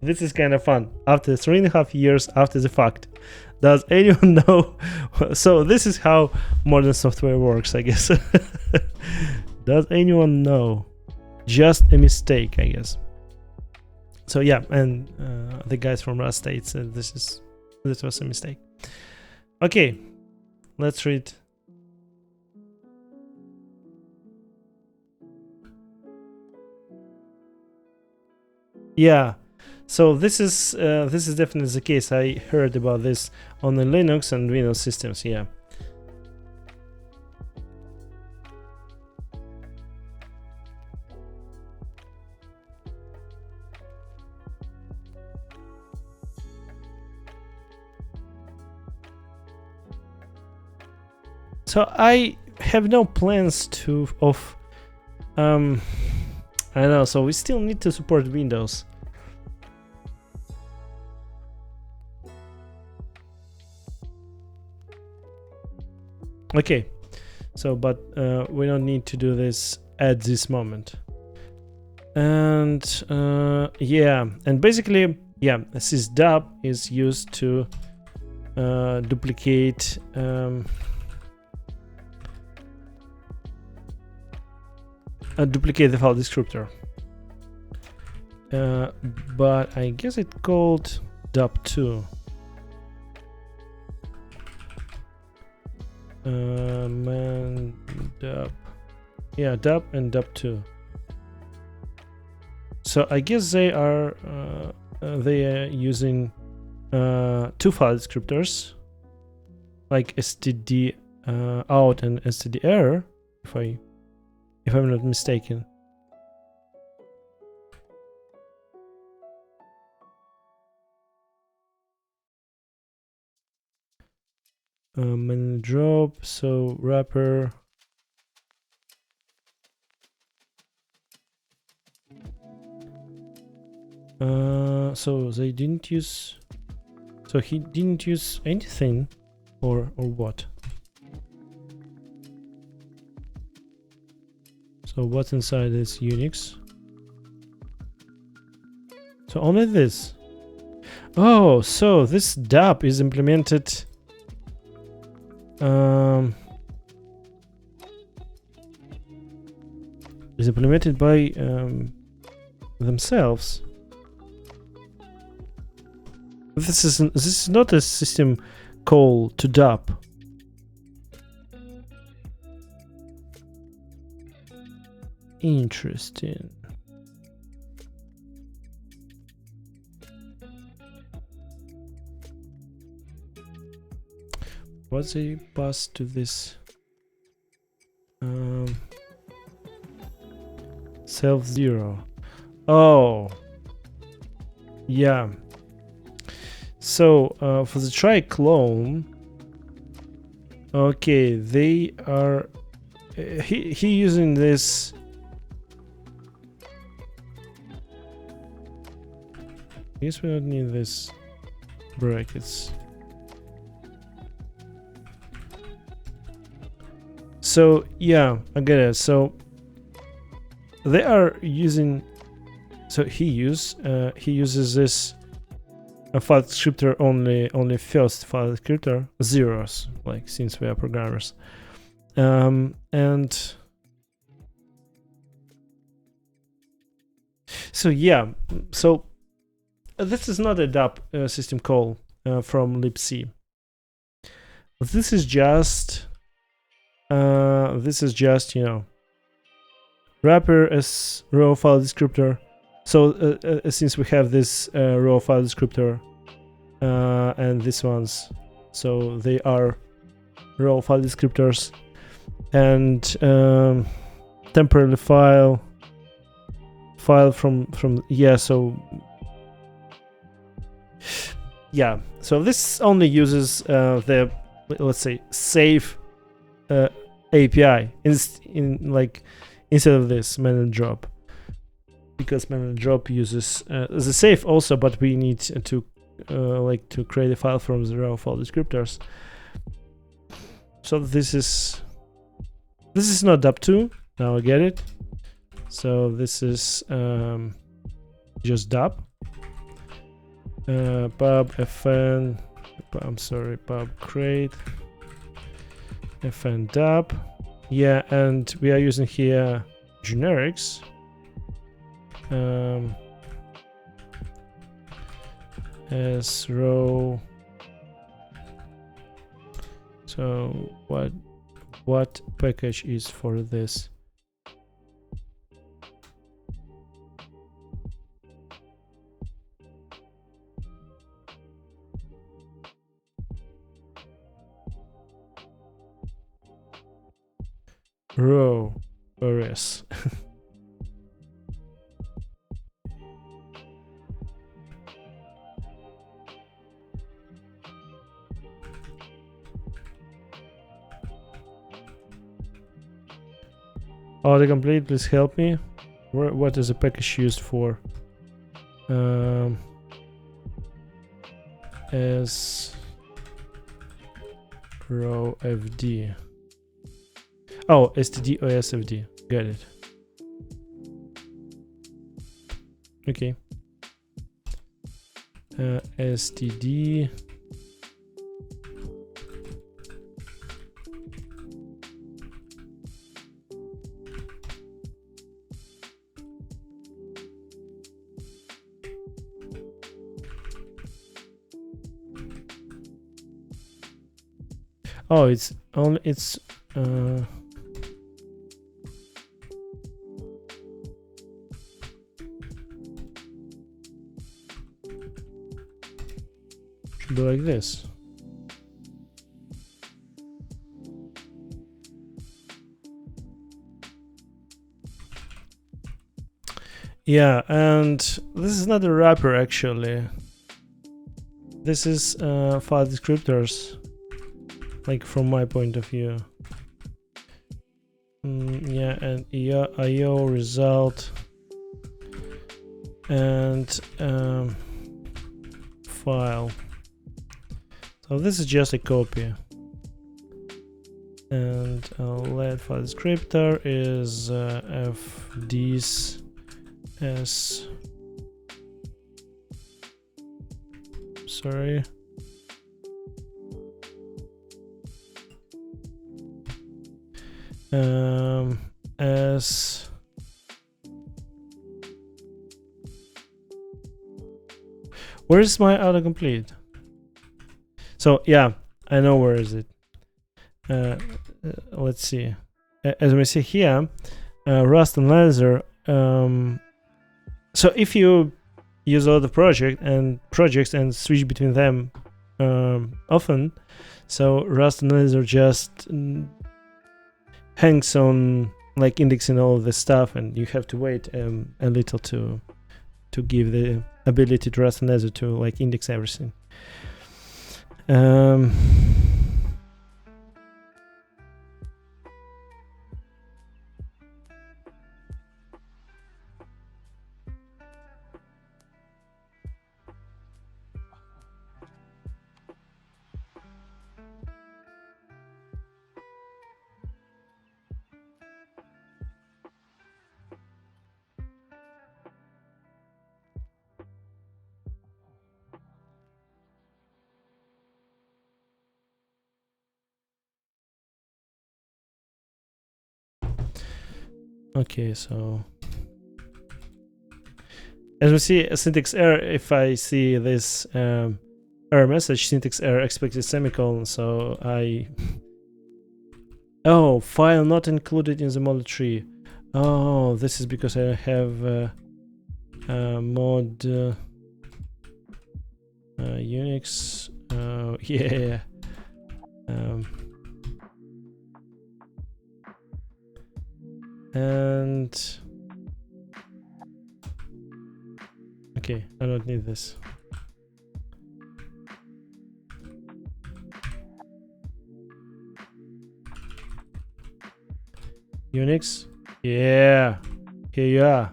this is kind of fun. After 3.5 years after the fact, does anyone know? So this is how modern software works, I guess. Does anyone know? Just a mistake, I guess. So yeah, and the guys from Rust states this was a mistake. Okay, let's read. Yeah, so this is definitely the case. I heard about this on the Linux and Windows systems. Yeah. So I have no plans of I don't know, so we still need to support Windows. Okay, so but we don't need to do this at this moment. And yeah, and basically, yeah, sysdub is used to duplicate duplicate the file descriptor. But I guess it's called dub2. Man, dub. Yeah, dub and dub2. So I guess they are using two file descriptors, like std out and std error, if I'm not mistaken. And drop, so wrapper. So they didn't use. So he didn't use anything, or what? So what's inside this Unix? So only this. Oh, so this dub is implemented. Is implemented by themselves. This is not a system call to dub. Interesting. What's a pass to this? Self zero. Oh, yeah. So for the try clone, okay, they are he using this. I guess we don't need this brackets. So yeah, I get it. So they are using. So he uses this a file descriptor only first file descriptor zeros, like since we are programmers, and so yeah, so this is not a dub system call from libc. This is just wrapper as raw file descriptor. So since we have this raw file descriptor and these ones, so they are raw file descriptors, and temporary file from so this only uses the, let's say, save API instead of this man and drop, because man and drop uses the save also, but we need to to create a file from the raw file descriptors. So this is not dap2. Now I get it. So this is just dap pub fn, pub create fn dap. Yeah, and we are using here generics. As row. So what package is for this? Row rs. Autocomplete, please help me. What is the package used for? As row fd. Oh, std osfd. Got it. Okay. Std. Oh, it's only should be like this. Yeah, and this is not a wrapper actually. This is file descriptors, like from my point of view. Yeah, and IO result and file. So this is just a copy. And let file descriptor is fds s. Sorry. As where is my autocomplete? So yeah, I know where is it. Let's see. As we see here, Rust analyzer. So if you use a lot of projects and switch between them often, so Rust analyzer just hangs on like indexing all of this stuff, and you have to wait a little to give the ability to Rust analyzer to like index everything. Okay, so as we see a syntax error, if I see this error message, syntax error expected semicolon, so oh, file not included in the model tree. Oh, this is because I have mod Unix. Yeah. And okay, I don't need this. Unix, yeah, here you are.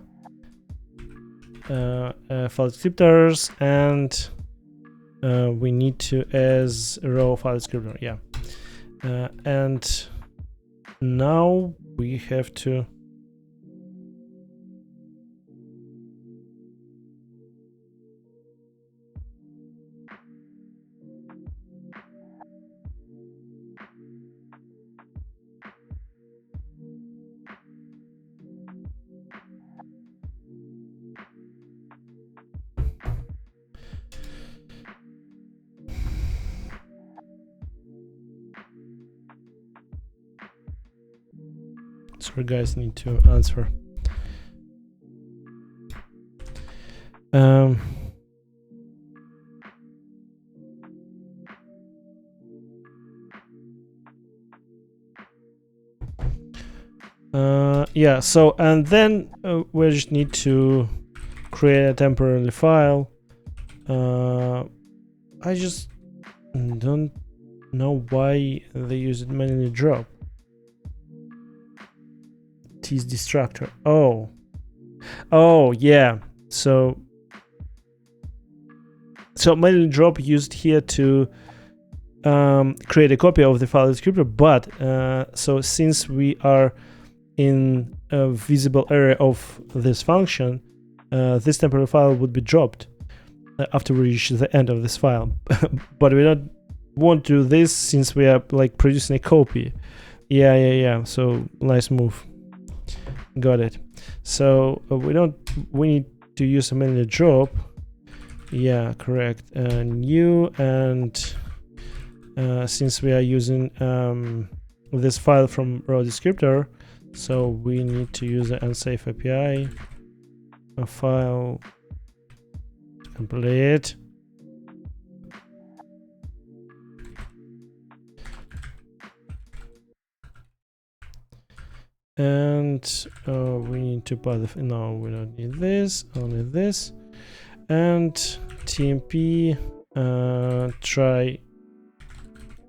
File descriptors, and we need to as raw file descriptor, yeah. And now we have to sorry guys, need to answer. Yeah, so and then we just need to create a temporary file. I just don't know why they use it manually drop. T's destructor. Oh yeah. So manually drop used here to create a copy of the file descriptor, but so since we are in a visible area of this function, this temporary file would be dropped after we reach the end of this file. But we don't want to do this since we are like producing a copy. Yeah. So nice move. Got it. So we need to use a manual drop. Yeah, correct. New, and since we are using this file from raw descriptor, so we need to use the unsafe API, a file complete. And we need to pass the, no, we don't need this, only this. And tmp try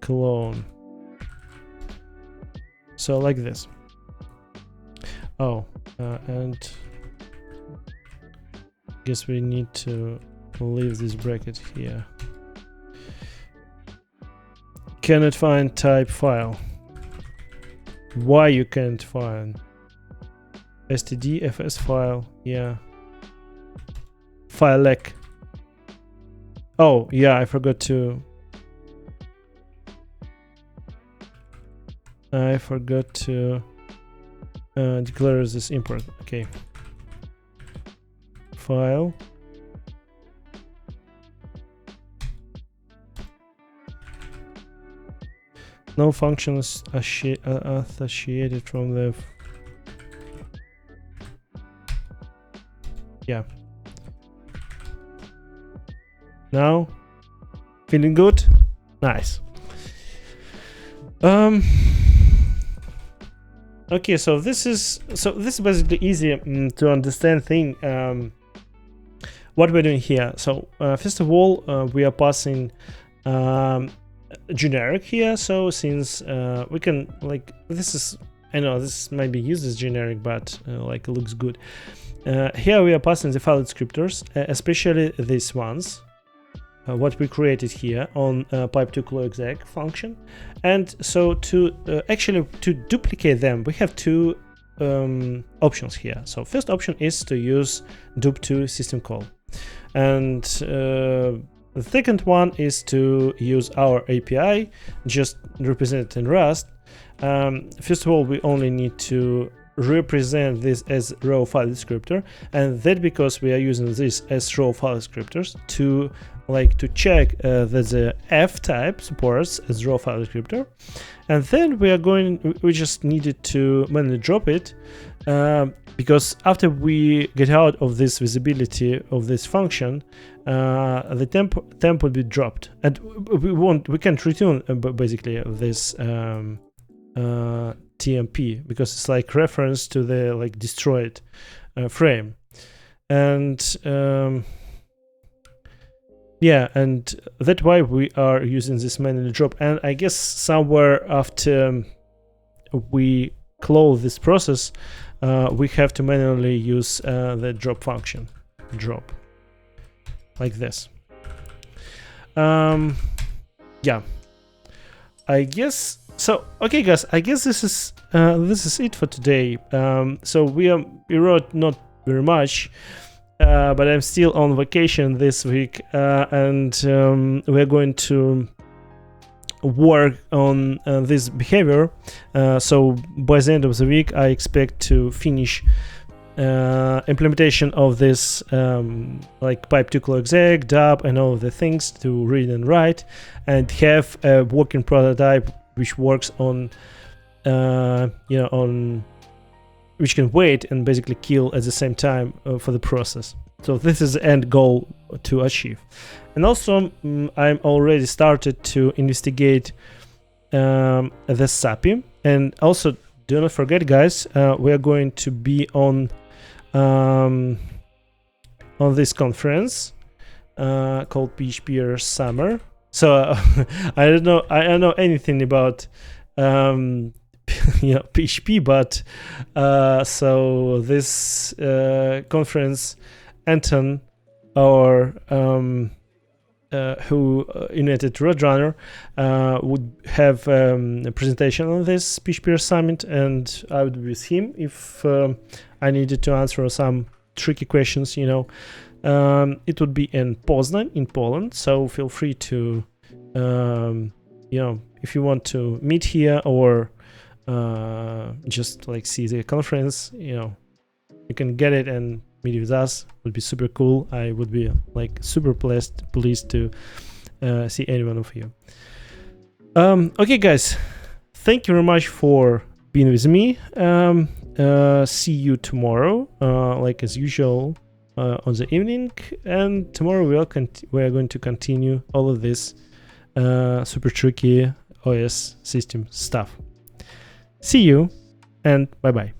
clone. So like this. And guess we need to leave this bracket here. Cannot find type file. Why you can't find stdfs file? Yeah, file lec. Oh yeah, I forgot to declare this import. Okay, file no functions associated from the yeah. Now feeling good? Nice. Okay, so this is basically easy to understand thing. What we're doing here. So first of all, we are passing generic here. So since we can, like, this is, I know this might be used as generic, but like it looks good. Here we are passing the file descriptors, especially these ones, what we created here on pipe2clo-exec function. And so to actually to duplicate them, we have two options here. So first option is to use dup2 system call, and the second one is to use our API, just represented in Rust. First of all, we only need to represent this as raw file descriptor, and that because we are using this as raw file descriptors to check that the F type supports as raw file descriptor. And then we just needed to manually drop it, because after we get out of this visibility of this function, the temp would be dropped, and we can't return basically this TMP, because it's like reference to the like destroyed frame. And yeah, and that's why we are using this manual drop. And I guess somewhere after we close this process, we have to manually use the drop function, drop, like this. Yeah, I guess so. Okay, guys, I guess this is it for today. So we wrote not very much, but I'm still on vacation this week, and we're going to work on this behavior. So by the end of the week, I expect to finish implementation of this like pipe tuple exec, dub, and all of the things to read and write, and have a working prototype which works on on which can wait and basically kill at the same time for the process. So this is the end goal to achieve. And also I'm already started to investigate the SAPI. And also do not forget, guys, we are going to be on this conference called PHP Summer. So I don't know anything about PHP, but so this conference, Anton, or who invented RoadRunner, would have a presentation on this PHP Summit, and I would be with him if I needed to answer some tricky questions. It would be in Poznan, in Poland. So feel free to, if you want to meet here or just like see the conference, you can get it and meet with us. It would be super cool. I would be like super pleased to see any one of you. Okay, guys, thank you very much for being with me. See you tomorrow, like as usual, on the evening. And tomorrow we are going to continue all of this super tricky OS system stuff. See you, and bye-bye.